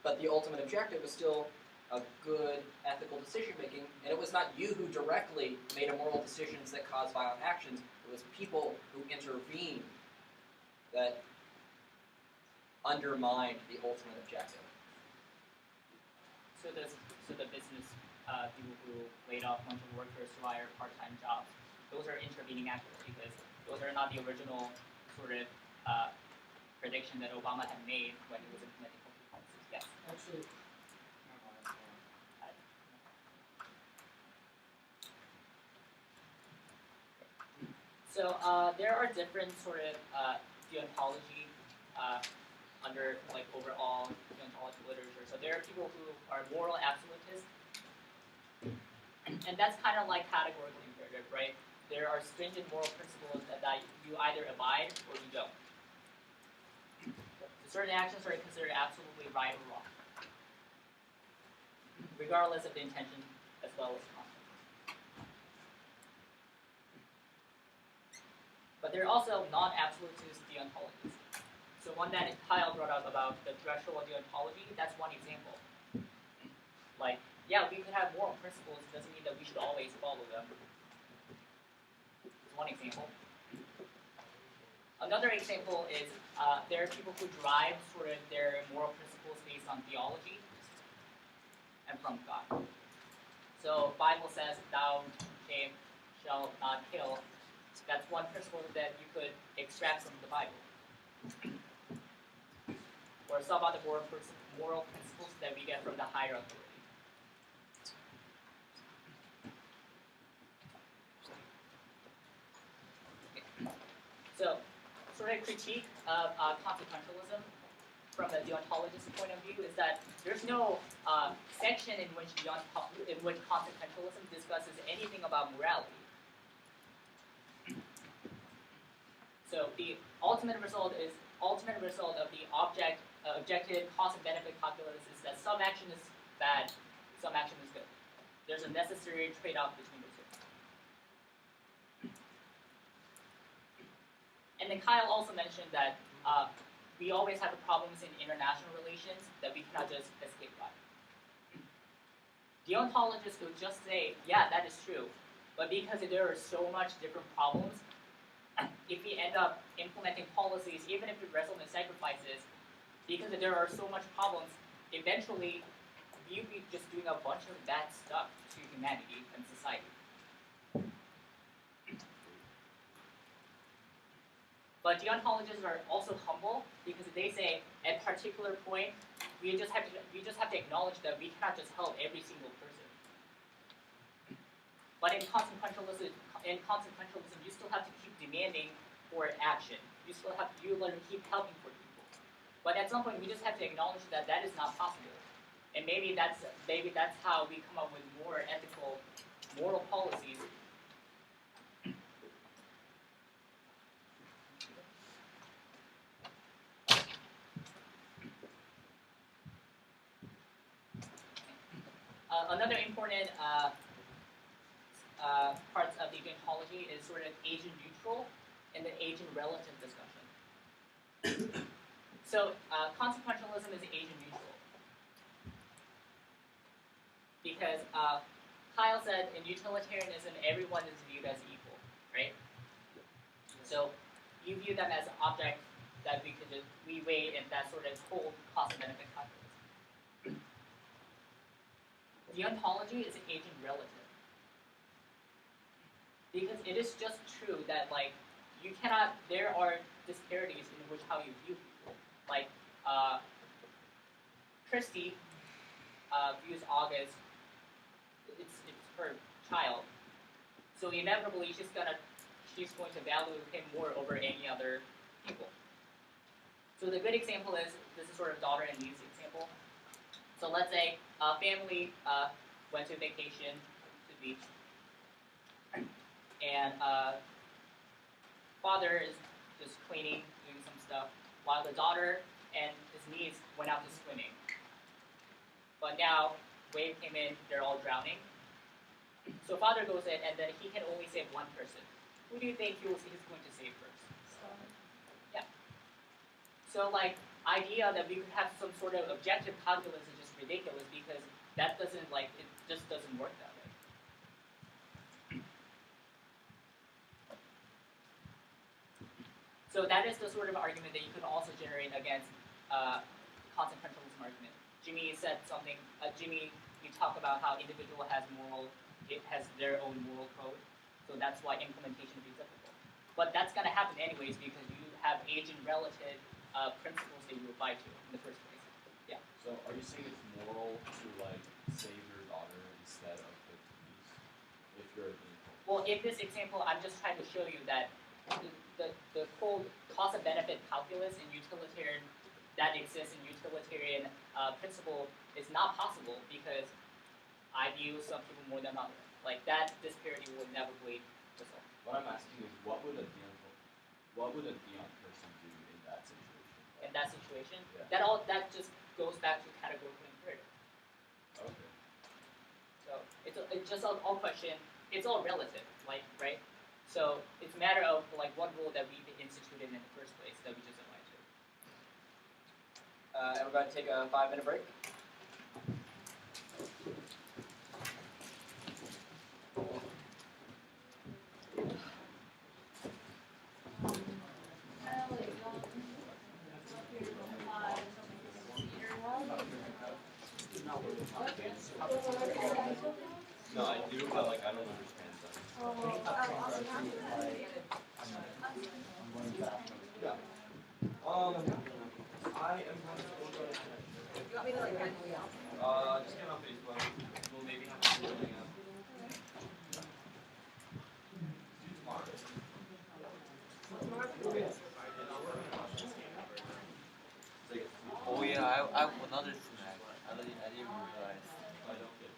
But the ultimate objective was still a good ethical decision making, and it was not you who directly made immoral decisions that caused violent actions, it was people who intervened that undermined the ultimate objective. so the business people who laid off a bunch of workers to hire part-time jobs, those are intervening actors because those are not the original sort of prediction that Obama had made when he was implementing public policies. Yes. Actually, So there are different sort of deontology under like overall deontology literature. So there are people who are moral absolutists, and that's kind of like categorical imperative, right? There are stringent moral principles that you either abide or you don't. So certain actions are considered absolutely right or wrong, regardless of the intention as well as consequence. But there are also non-absolutist deontologies. So one that Kyle brought up about the threshold deontology, that's one example. Like, yeah, we could have moral principles, it doesn't mean that we should always follow them. It's one example. Another example is there are people who drive sort of their moral principles based on theology and from God. So Bible says, thou shalt not kill. That's one principle that you could extract from the Bible. Or some other moral principles that we get from the higher authority. So, sort of critique of consequentialism from the deontologist's point of view is that there's no section in which consequentialism discusses anything about morality. So the ultimate result of the objective cost and benefit calculus is that some action is bad, some action is good. There's a necessary trade-off between the two. And then Kyle also mentioned that we always have problems in international relations that we cannot just escape by. Deontologists will just say, yeah, that is true, but because there are so much different problems, if we end up implementing policies, even if we wrestle with sacrifices, because there are so much problems, eventually we'll be just doing a bunch of bad stuff to humanity and society. But deontologists are also humble because they say at particular point we just have to acknowledge that we cannot just help every single person. But in consequentialism, you still have to keep demanding for action. You keep helping for people. But at some point, we just have to acknowledge that that is not possible. And maybe that's how we come up with more ethical, moral policies. Another important parts of the deontology is sort of agent neutral and the agent relative discussion. So consequentialism is agent neutral because Kyle said in utilitarianism everyone is viewed as equal, right? So you view them as objects that we weigh in that sort of cold cost-benefit calculus. Deontology is agent relative. Because it is just true that there are disparities in which how you view people. Like Christy views August, it's her child. So inevitably she's going to value him more over any other people. So the good example is, this is sort of daughter and niece example. So let's say a family went to vacation to the beach, and father is just cleaning, doing some stuff, while the daughter and his niece went out to swimming. But now, wave came in, they're all drowning. So father goes in, and then he can only save one person. Who do you think he's going to save first? Yeah. So idea that we could have some sort of objective calculus is just ridiculous because that doesn't it just doesn't work that way. So that is the sort of argument that you could also generate against consequentialism argument. Jimmy said something. You talk about how individual has their own moral code, so that's why implementation is difficult. But that's going to happen anyways because you have agent relative principles that you apply to in the first place. Yeah. So are you saying it's moral to save your daughter instead of the police if you're a vehicle? Well, in this example, I'm just trying to show you that the cold cost and benefit calculus in utilitarian that exists in utilitarian principle is not possible because I view some people more than others. That disparity will inevitably result. What I'm asking is, what would a deont person do in that situation? In that situation, yeah. that just goes back to categorical imperative. Okay. So it's just all question. It's all relative, right? So it's a matter of what rule that we instituted in the first place that we just applied to. Everybody take a 5-minute break. No, I do, but I don't understand them. Yeah. I am going to go. You want me to randomly out? Just get on Facebook. We'll maybe have to do something else. Oh yeah, I have another snack. I didn't realize. I don't get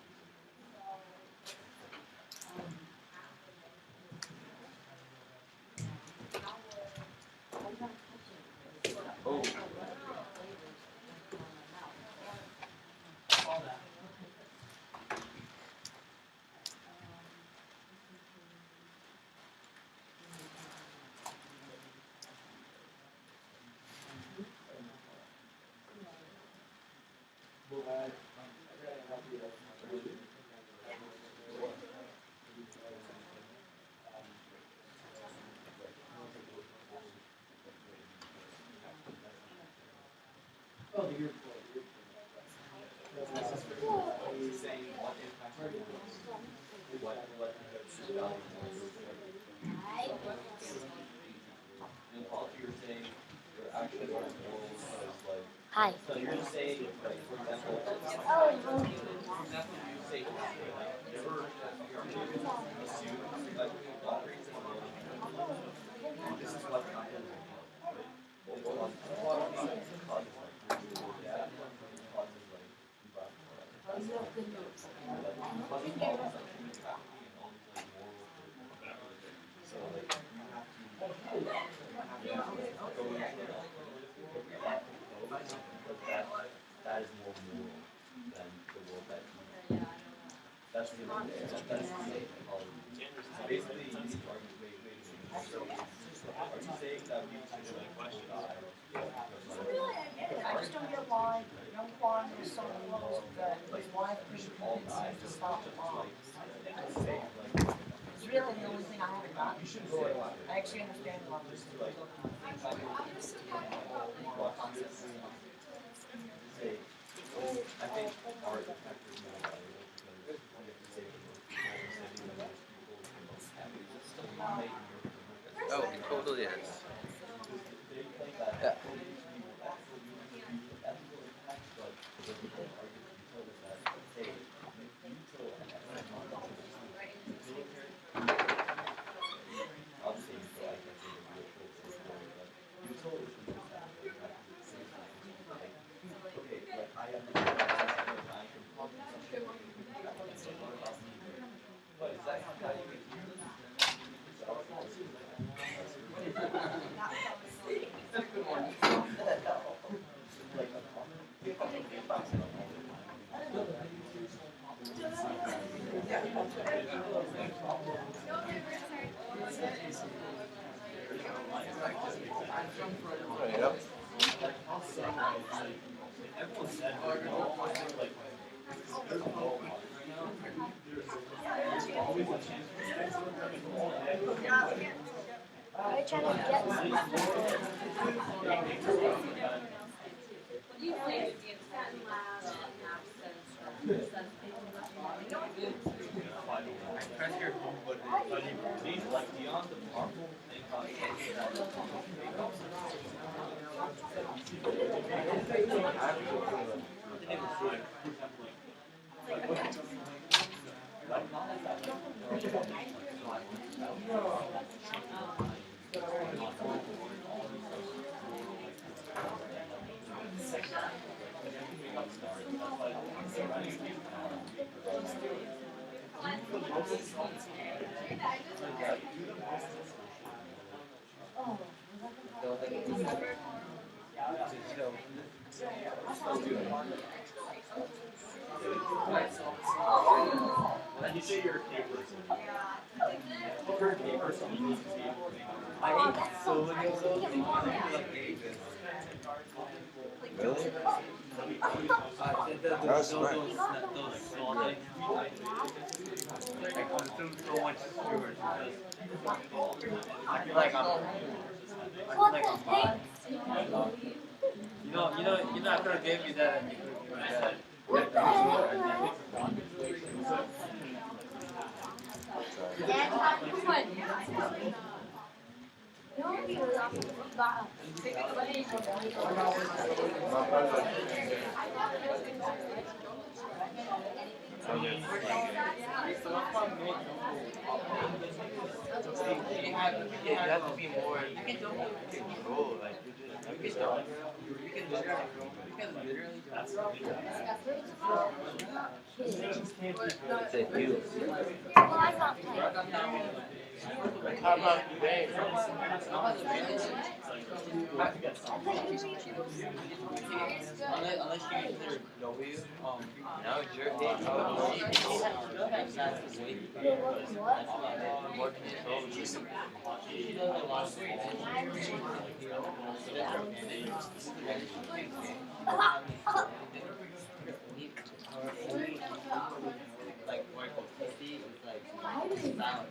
Oh. Hi. So you're gonna say, like, for example, Oh, you say, never assume that boundaries and this is what happens. That is more moral than the world that you that's really that's basically you need to argue so are you saying that we should question I just don't get why young Kwon was so close that his wife couldn't convince him to stop the bombs. It's really the only thing I haven't gotten. I actually understand a lot of this. I think art factors more Oh, totally is. Yeah. We're trying to get press your home button, but you need like beyond the powerful thing about When you say you're a gay person, if you're a gay person, you need to be able to I hate so many of those things. I feel like gay is Really? those small things. I consume so much sugar because I feel like I'm you know, I could have gave you that. What the hell? You have to be more in control. Like you can literally say you. Well, I'm not playing. How about today? Unless you either know you, now it's your day. More control. Like Michael Kissy is like silent.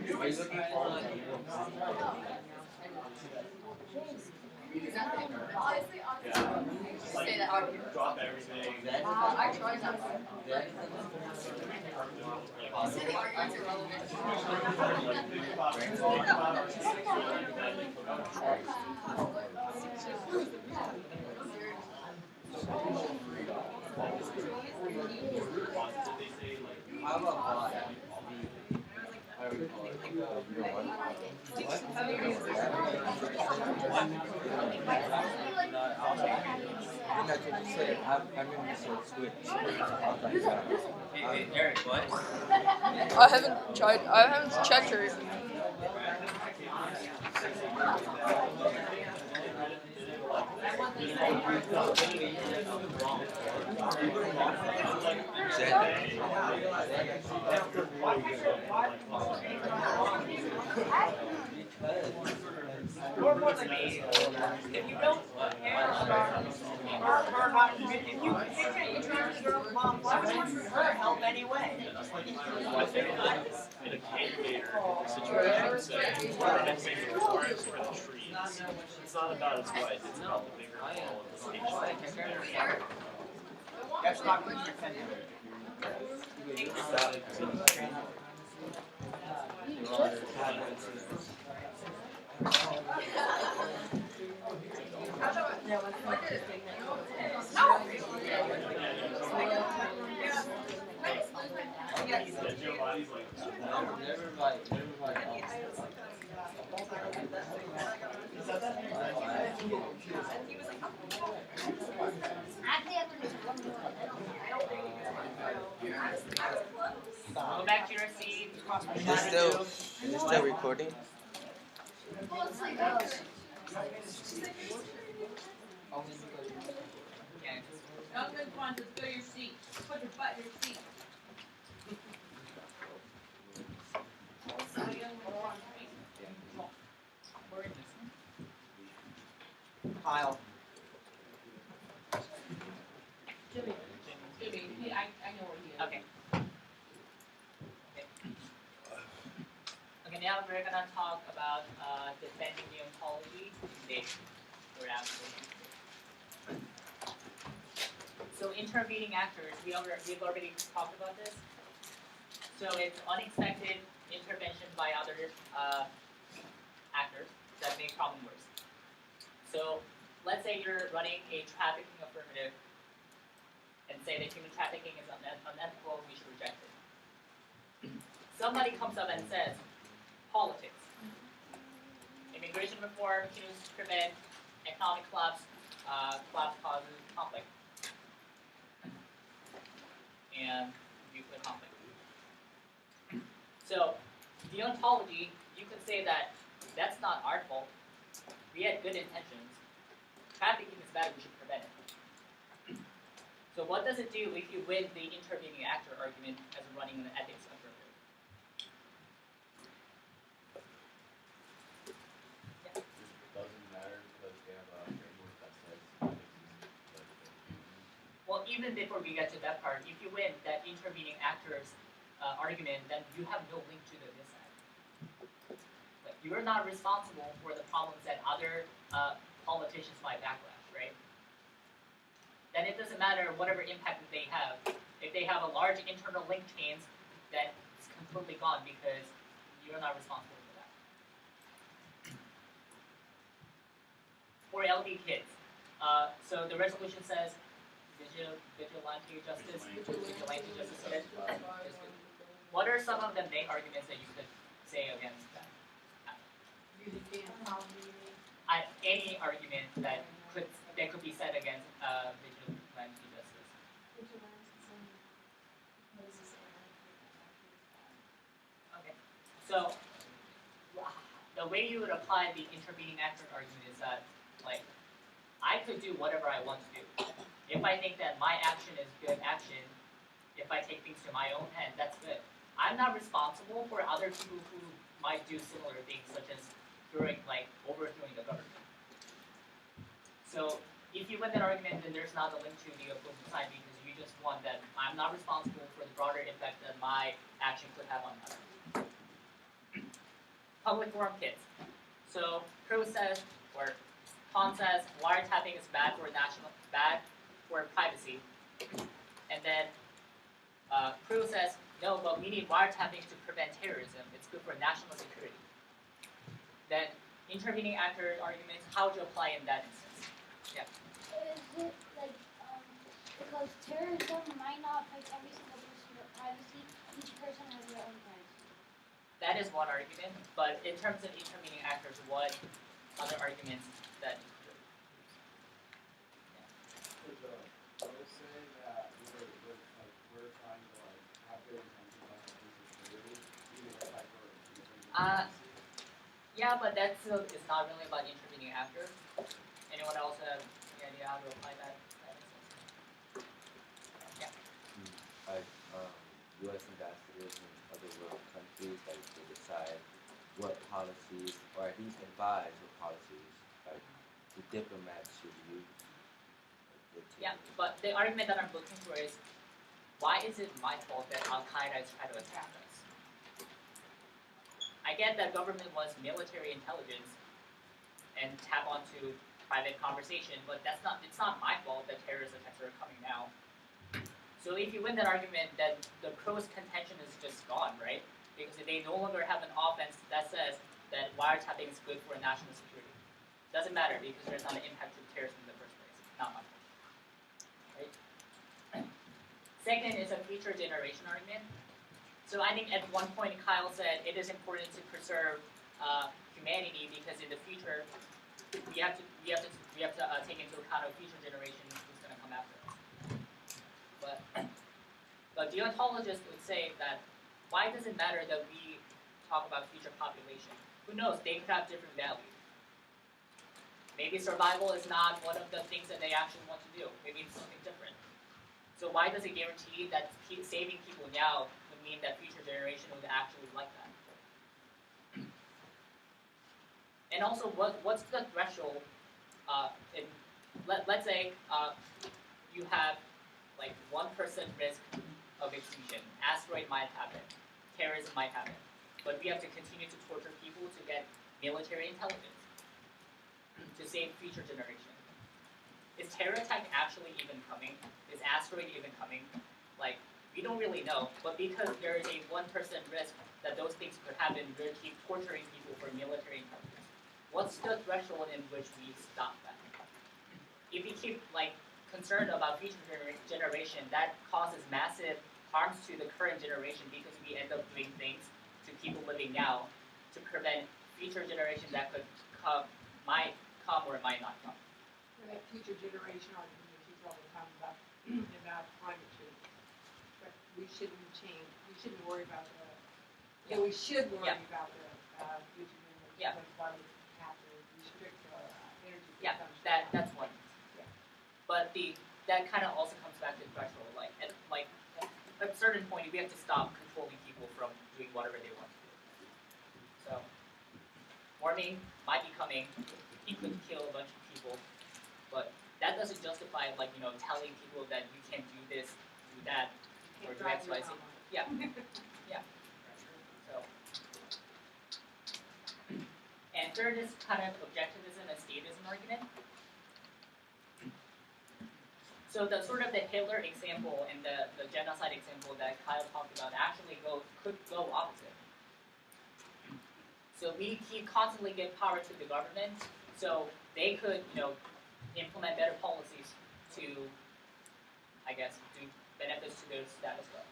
Are you looking for like Say that. Drop everything. that? I tried that. That? You say the arguments are relevant. How about Hey, Eric, what? I haven't tried. I haven't checked her. More importantly, if you don't care about her not, if you can't your own mom, why would you want her help anyway? I think in a cave situation, say, mixing the forest for the trees, it's not about its wife, it's about the bigger goal of the station. That's not what you're intending. Go back to your seat. Is it still recording? Youngman, Kwon, just go to your seat. Put your butt in your seat. Kyle. Jimmy, I know where he is. Okay. Okay, now we're gonna talk about defending deontology. We're absolutely. So intervening actors, we've already talked about this. So it's unexpected intervention by other actors that make problem worse. So let's say you're running a trafficking affirmative and say that human trafficking is unethical, we should reject it. Somebody comes up and says, politics, immigration reform, humans prevent, economic collapse, collapse causes conflict, and nuclear conflict. So, deontology, you could say that that's not our fault. We had good intentions. Trafficking is bad, we should prevent it. So what does it do if you win the intervening actor argument as running an ethics affirmative? Yeah. It doesn't matter because they have a framework that says Well, even before we get to that part, if you win that intervening actor's argument, then you have no link to the dissent. Like, you're not responsible for the problems that other politicians might backlash, right? Then it doesn't matter whatever impact that they have. If they have a large internal link chains, then it's completely gone because you're not responsible for that. For LD kids, so the resolution says vigilante justice. What are some of the main arguments that you could say against that? Any argument that could be said against vigilante justice. Okay, so the way you would apply the intervening actor argument is that, like, I could do whatever I want to do. If I think that my action is good action, if I take things to my own hand, that's good. I'm not responsible for other people who might do similar things, such as overthrowing the government. So if you win that argument, then there's not a link to the opposing side because you just won that I'm not responsible for the broader impact that my action could have on others. public forum kits. So Pro says, or Kwon says, wiretapping is bad for privacy. And then Pro says, no, but we need wiretapping to prevent terrorism. It's good for national security. Then intervening actor arguments, how would you apply in that instance? Yeah. Is it like, because terrorism might not affect every single person's privacy, each person has their own privacy. That is one argument, but in terms of intervening actors, what other arguments that Could the pros say that we're trying to have good intentions on security, even if we're yeah, but that still is not really about intervening after. Anyone else have any idea how to apply that? Yeah. Like U.S. ambassadors in other world countries, like they decide what policies, or at least advise what policies, like the diplomats should use. Yeah, but the argument that I'm looking for is, why is it my fault that Al-Qaeda is trying to attack us? I get that government wants military intelligence and tap onto private conversation, but it's not my fault that terrorist attacks are coming now. So if you win that argument, then the pros' contention is just gone, right? Because they no longer have an offense that says that wiretapping is good for national security. Doesn't matter because there's not an impact to terrorism in the first place. Not my fault. Right? Second is a future generation argument. So I think at one point Kyle said it is important to preserve humanity because in the future we have to take into account a future generation who's going to come after us. But deontologists would say that why does it matter that we talk about future population? Who knows? They could have different values. Maybe survival is not one of the things that they actually want to do. Maybe it's something different. So why does it guarantee that saving people now would mean that future generation would actually like that? And also, what's the threshold? Let's say you have like 1% risk of extinction. Asteroid might happen. Terrorism might happen. But we have to continue to torture people to get military intelligence to save future generation. Is terror attack actually even coming? Is asteroid even coming? Like, we don't really know. But because there is a 1% risk that those things could happen, we're keep torturing people for military intelligence. What's the threshold in which we stop that? If we keep concerned about future generation, that causes massive harms to the current generation because we end up doing things to people living now to prevent future generation that might come or might not come. That future generation argument we keep all the time about climate change. But we shouldn't change. We shouldn't worry about the. Yeah, we should worry about the future generation. Yeah. But we have to restrict energy Yeah, consumption. that's one. Yeah. But that kind of also comes back to the threshold. At a certain point, we have to stop controlling people from doing whatever they want to do. So, warming might be coming. It could kill a bunch of people, but that doesn't justify telling people that you can't do this, do that, or do X, Y, Z. Yeah. Yeah. So, and third is kind of objectivism and statism argument. So the sort of the Hitler example and the genocide example that Kyle talked about actually could go opposite. So we constantly give power to the government, so they could implement better policies to, I guess, do benefits to their status quo.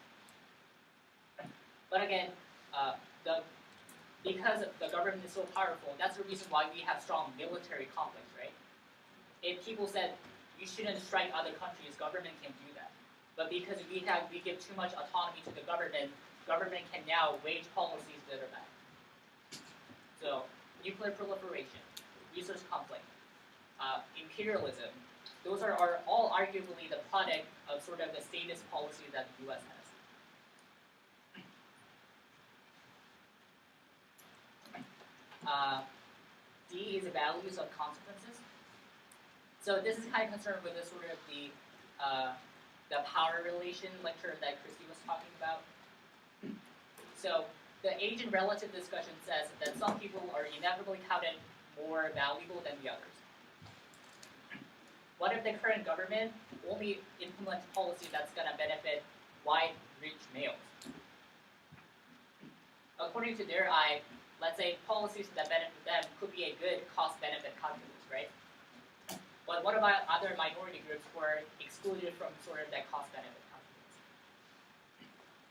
But again, because the government is so powerful, that's the reason why we have strong military conflicts, right? If people said you shouldn't strike other countries, government can do that. But because we give too much autonomy to the government can now wage policies that are bad. So nuclear proliferation, resource conflict, imperialism, those are all arguably the product of sort of the statist policy that the U.S. has. D is the values of consequences. So this is kind of concerned with the sort of the power relation lecture that Christy was talking about. So the age and relative discussion says that some people inevitably counted more valuable than the others? What if the current government only implements policy that's going to benefit wide rich males? According to their eye, let's say policies that benefit them could be a good cost-benefit calculus, right? But what about other minority groups who are excluded from sort of that cost-benefit calculus?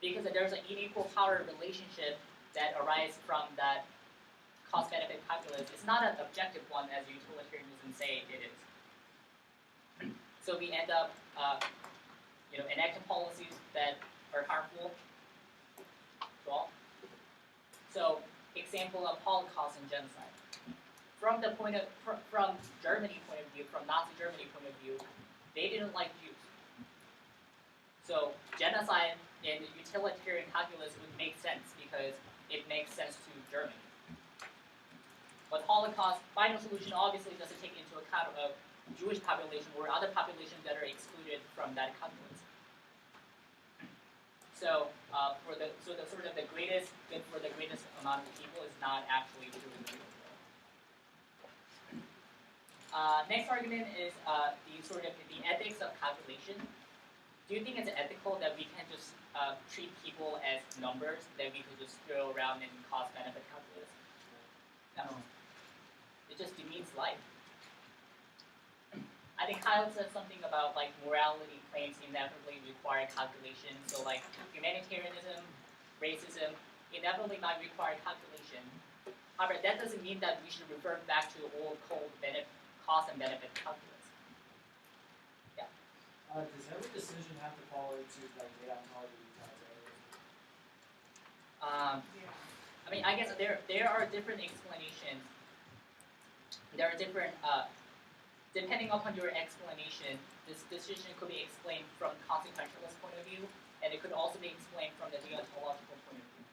Because there's an unequal power relationship that arises from that cost-benefit calculus. It's not an objective one as utilitarianism say it is. So we end up, enacting policies that are harmful to all. So, example of Holocaust and genocide. From Germany point of view, from Nazi Germany point of view, they didn't like Jews. So genocide in the utilitarian calculus would make sense because it makes sense to Germany. But Holocaust, final solution obviously doesn't take into account of Jewish population or other populations that are excluded from that calculus. So, the sort of the greatest good for the greatest amount of people is not actually true in the real world. Next argument is the ethics of calculation. Do you think it's ethical that we can just treat people as numbers that we could just throw around in cost-benefit calculus? No. It just demeans life. I think Kyle said something about like morality claims inevitably require calculation. So like humanitarianism, racism, inevitably might require calculation. However, that doesn't mean that we should revert back to old cold cost and benefit calculus. Yeah. Does every decision have to fall into like deontology, utilitarianism? I mean, I guess there are different explanations. There are different. Depending upon your explanation, this decision could be explained from consequentialist point of view, and it could also be explained from the deontological point of view.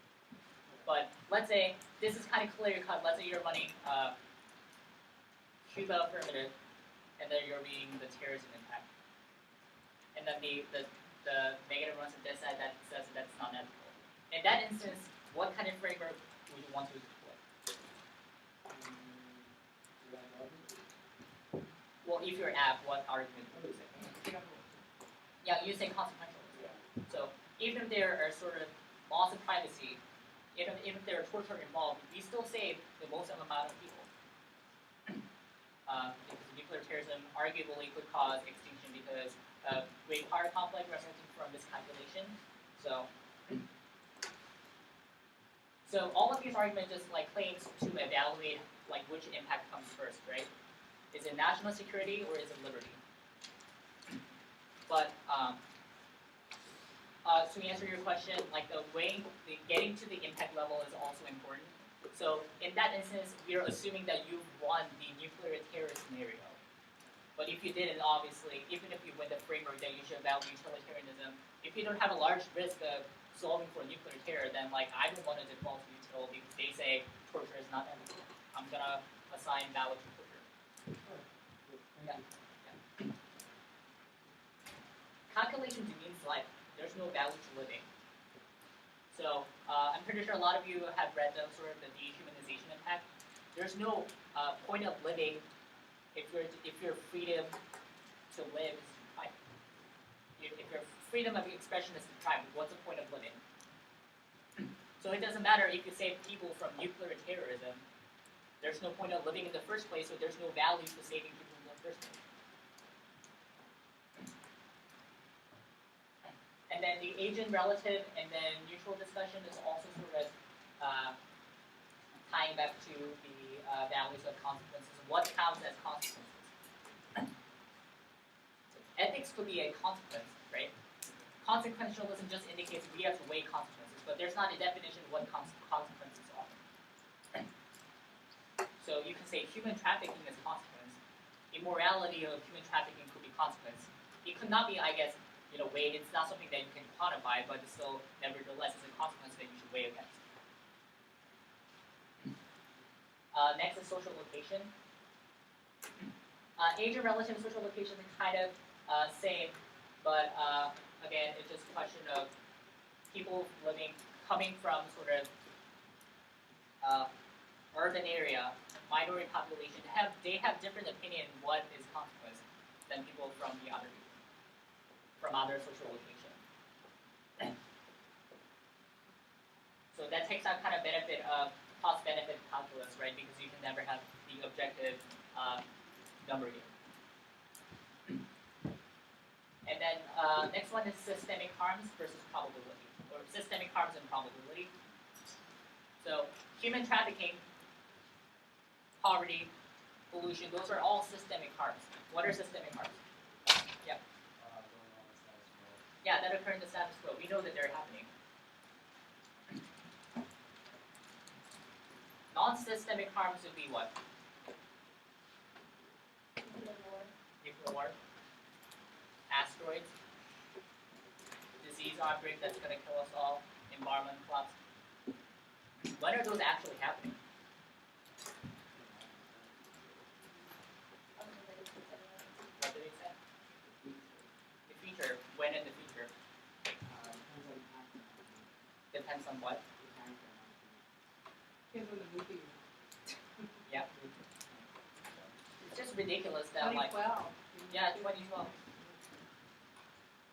But let's say this is kind of clear cut. Let's say you're running Cuba affirmative, and then you're reading the terrorism impact, and then the negative runs to this side that says that's not ethical. In that instance, what kind of framework would you want to deploy? Well, if you're app, what argument would you say? Yeah, you say consequentialism. So even if there are sort of laws of privacy, even if there are torture involved, we still save the most amount of people. Because nuclear terrorism arguably could cause extinction because of great power conflict resulting from miscalculation. So all of these arguments just like claims to evaluate like which impact comes first, right? Is it national security or is it liberty? But to answer your question, like getting to the impact level is also important. So in that instance, we are assuming that you won the nuclear terror scenario. But if you didn't, obviously, even if you win the framework, then you should value utilitarianism. If you don't have a large risk of solving for nuclear terror, then like I don't want to default to util because they say torture is not ethical. I'm gonna assign value to torture. Yeah. Calculation demeans life. There's no value to living. So I'm pretty sure a lot of you have read the sort of the dehumanization impact. There's no point of living if your freedom to live is deprived. If your freedom of expression is deprived, what's the point of living? So it doesn't matter if you save people from nuclear terrorism. There's no point of living in the first place, so there's no value to saving people in the first place. And then the agent, relative, and then neutral discussion is also sort of tying back to the values of consequences. What counts as consequences? Ethics could be a consequence, right? Consequentialism just indicates we have to weigh consequences, but there's not a definition of what consequences are. So you can say human trafficking is consequence. Immorality of human trafficking could be consequence. It could not be, I guess, weighed. It's not something that you can quantify, but it's still, nevertheless, is a consequence that you should weigh against. Next is social location. Age and relative and social location are kind of same, but again, it's just a question of people coming from sort of urban area, minority population, they have different opinion what is consequence than people from other social location. So that takes out kind of benefit of cost-benefit calculus, right? Because you can never have the objective number here. And then next one is systemic harms versus probability, or systemic harms and probability. So human trafficking, poverty, pollution, those are all systemic harms. What are systemic harms? Yeah. Yeah, that occur in the status quo. We know that they're happening. Non-systemic harms would be what? Nuclear war. Asteroids. Disease outbreak that's going to kill us all. Environment collapse. When are those actually happening? What did it say? The future. When in the future? Depends on what? Depends on the movie. Yeah. It's just ridiculous that 2012. Yeah, 2012.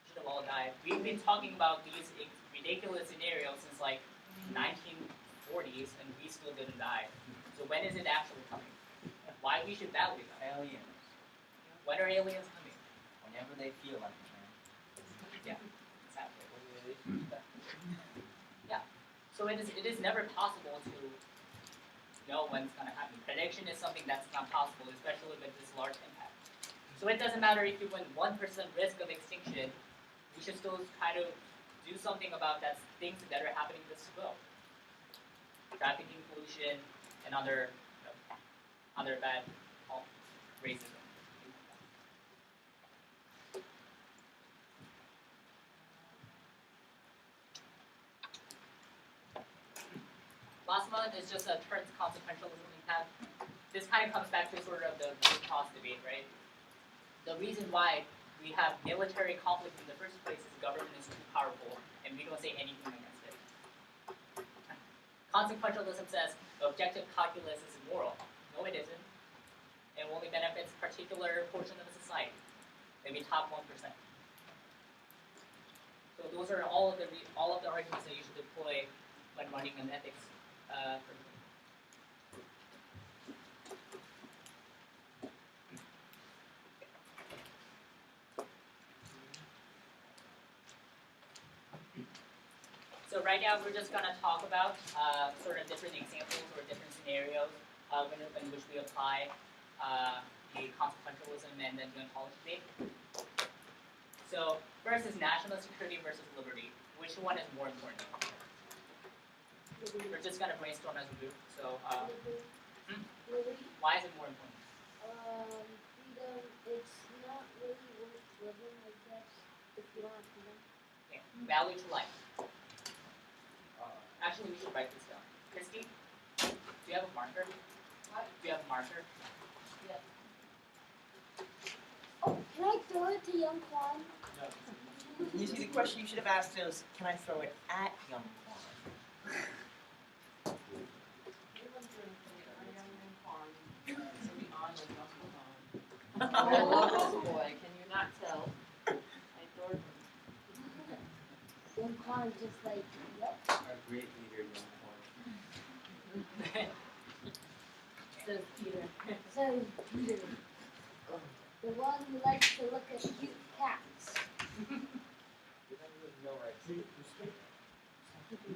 Should have all died. We've been talking about these ridiculous scenarios since like 1940s, and we still didn't die. So when is it actually coming? Why we should value them? Aliens. When are aliens coming? Whenever they feel like it. Yeah, exactly. Yeah. So it is never possible to know when it's going to happen. Prediction is something that's not possible, especially with this large impact. So it doesn't matter if you win 1% risk of extinction, we should still try to do something about that things that are happening in this world. Trafficking, pollution, and other bad racism. Last one is just a turns consequentialism impact. This kind of comes back to sort of the root cause debate, right? The reason why we have military conflict in the first place is the government is too powerful, and we don't say anything against it. Consequentialism says objective calculus is immoral. No, it isn't. It only benefits a particular portion of the society, maybe top 1%. So those are all of the arguments that you should deploy when running an ethics. So right now we're just going to talk about sort of different examples or different scenarios in which we apply the consequentialism and the deontology. So first is national security versus liberty. Which one is more important? We're just going to brainstorm as a group. So why is it more important? Freedom, it's not really worth living, I guess, if you don't have freedom. Okay. Value to life. Actually, we should write this down. Christy, do you have a marker? What? Do you have a marker? Yeah. Oh, can I throw it to young Kwon? No. You see, the question you should have asked is, can I throw it at young Kwon? I love this boy. Can you not tell? I adore him. Young Kwon just like, yep. Our great leader, young Kwon. Says Peter. Says Peter. The one who likes to look at cute cats. No right.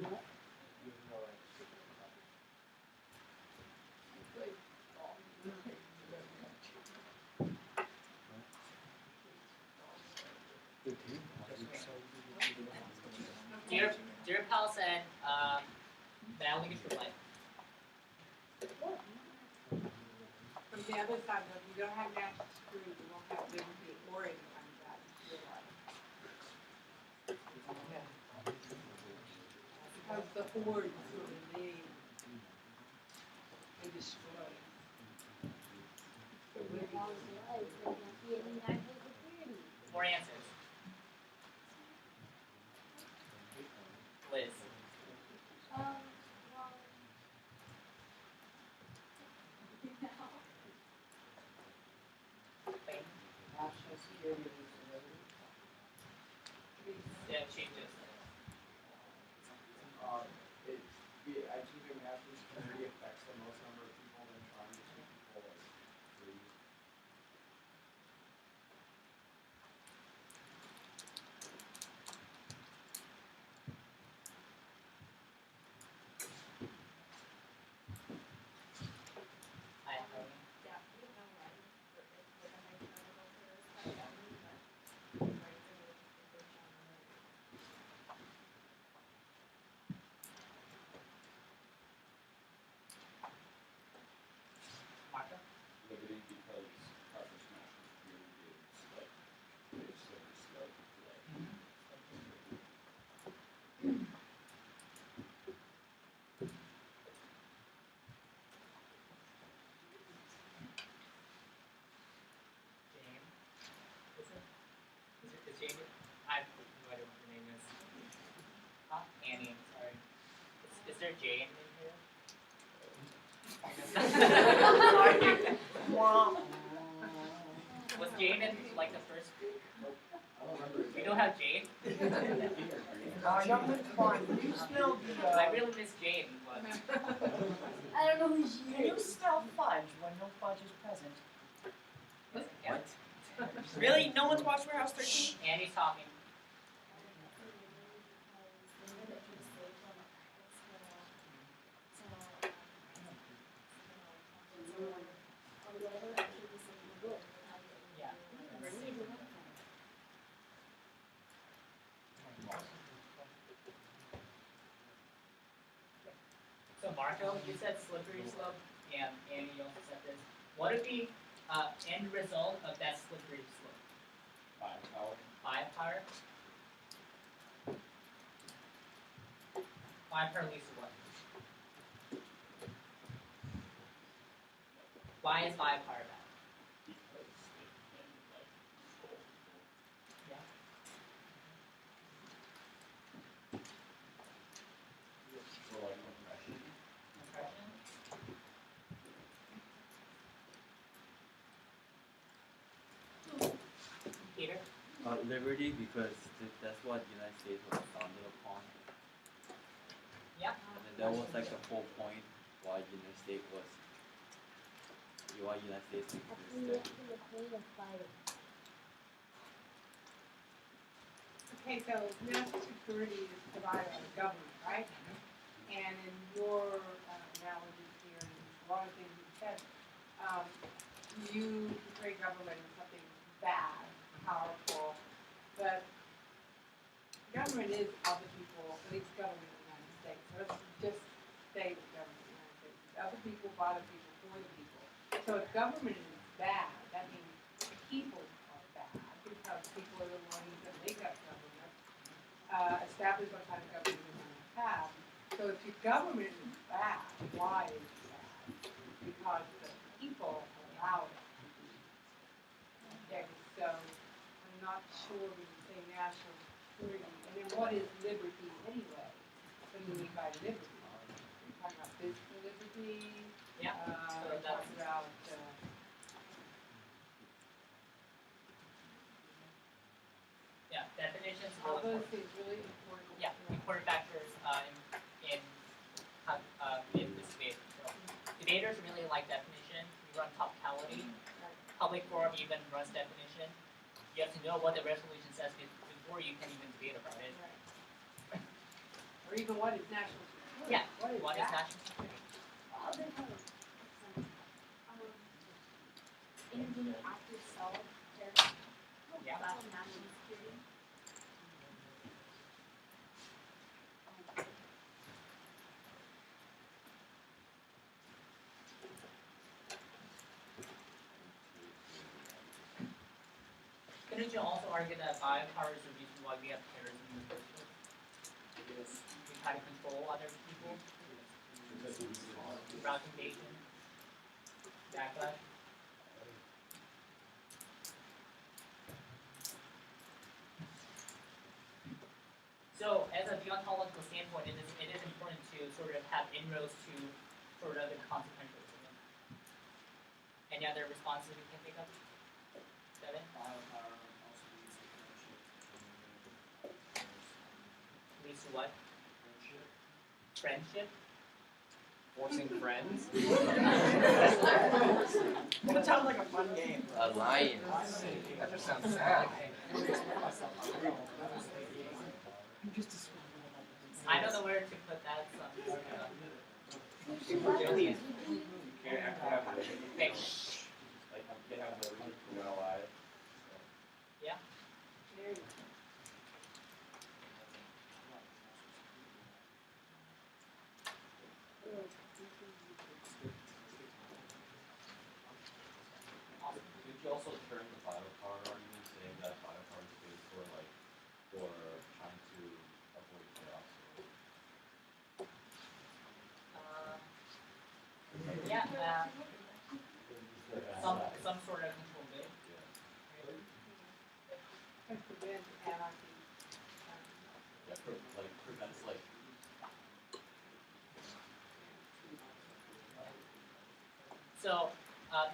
What? Dear pals and value to life. From the other side, though, if you don't have national security, you won't have liberty or any kind of value to your life. Because the hordes will invade and destroy. More answers. Liz. security and liberty? That changes. I think that national security affects the most number of people than trying to keep people free. Martha? Liberty because preference national security is like it's slippery slope to like Jane? Is Jane? I have no idea what her name is. Annie, sorry. Is there Jane in here? Sorry. Was Jane in like the first group? We don't have Jane? Young Kwon, can you smell the, I really miss Jane, but I don't know who she is. Can you smell fudge when no fudge is present? what? Really? No one's watched Warehouse 13? Annie's talking. Yeah. So Marco, you said slippery slope, and Annie, you also said this. What would be end result of that slippery slope? firepower. Firepower? Firepower leads to what? Why is firepower bad? Because it can like control people. Yeah. So like oppression. Oppression? Peter? Liberty because that's what the United States was founded upon. Yeah. And then that was like the whole point why the United States was existed. Okay, so national security is provided by the government, right? And in your analogies here, and a lot of things you said, you portray government as something bad, powerful, but government is of the people, at least government in the United States. So let's just say the government in the United States. Of the people, by the people, for the people. So if government is bad, that means people are bad because people are the ones that make up government, establish what kind of government you want to have. So if your government is bad, why is it bad? Because the people allow it. Okay, so I'm not sure when you say national security, and then what is liberty anyway? What do you mean by liberty? You're talking about physical liberty? Yeah. We're talking about, Yeah, definitions are all really those important. things really important. Yeah, important factors in this debate. So, debaters really like definition. We run topicality. Public forum even runs definition. You have to know what the resolution says before you can even debate about it. Or even what is national security? Yeah, What is that? national security? Intervening after self, Yeah. that's national security. Couldn't you also argue that biopower is the reason why we have terrorism in the first place? Because we try to control other people, route invasion, backlash. So, as a deontological standpoint, it is important to sort of have inroads to sort of the consequentialism. Any other responses we can think of? Devin? Biopower. to what? Friendship. Forcing friends. That sounds like a fun game. Alliance. That just sounds sad. I don't know where to put that. Super Julian. Can't have the Okay. like they have the reason for not alive. Yeah. Could you also turn the vital power argument, saying that vital power is good for trying to avoid chaos? Yeah. Some sort of control bit. And prevent anarchy. Yeah, prevents like. So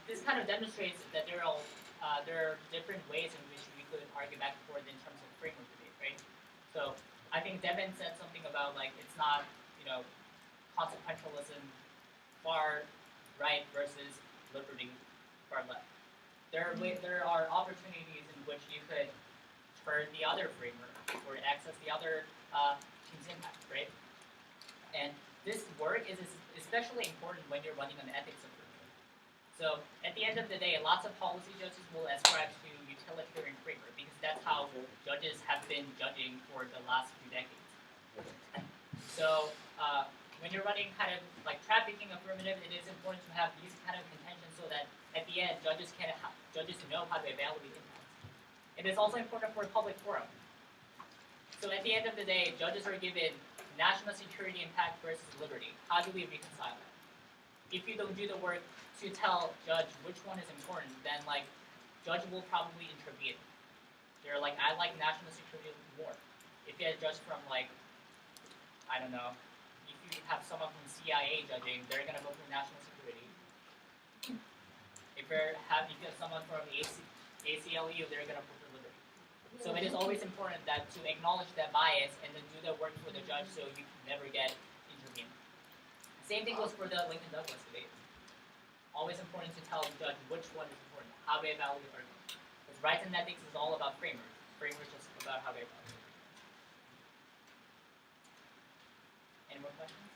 this kind of demonstrates that there are different ways in which we could argue back and forth in terms of framework debate, right? So I think Devin said something about like it's not consequentialism far right versus liberty far left. There are opportunities in which you could turn the other framework or access the other team's impact, right? And this work is especially important when you're running an ethics framework. So at the end of the day, lots of policy judges will ascribe to utilitarian framework because that's how judges have been judging for the last few decades. So when you're running kind of like trafficking affirmative, it is important to have these kind of contentions so that at the end, judges know how to evaluate impacts. It is also important for a public forum. So at the end of the day, judges are given national security impact versus liberty. How do we reconcile that? If you don't do the work to tell judge which one is important, then like judge will probably intervene. They're like, I like national security more. If you have a judge from like, I don't know, if you have someone from CIA judging, they're gonna go for national security. If you have someone from ACLU, they're gonna go for liberty. So it is always important that to acknowledge that bias and then do the work for the judge so you can never get intervened. Same thing goes for the Lincoln Douglas debate. Always important to tell the judge which one is important, how they evaluate the argument. Because rights and ethics is all about frameworks. Frameworks is just about how they evaluate. Any more questions?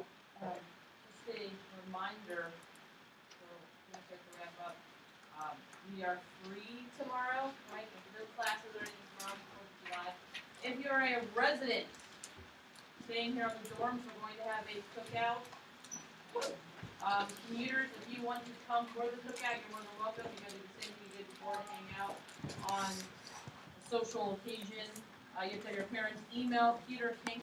Just a reminder, so we're going to start to wrap up. We are free tomorrow, right? There's no classes or anything tomorrow, 4th of July. If you're a resident staying here on the dorms, we're going to have a cookout. Commuters, if you want to come for the cookout, you're more than welcome. You're going to do the same thing you did before, hang out on a social occasion. You tell your parents, email Peter King.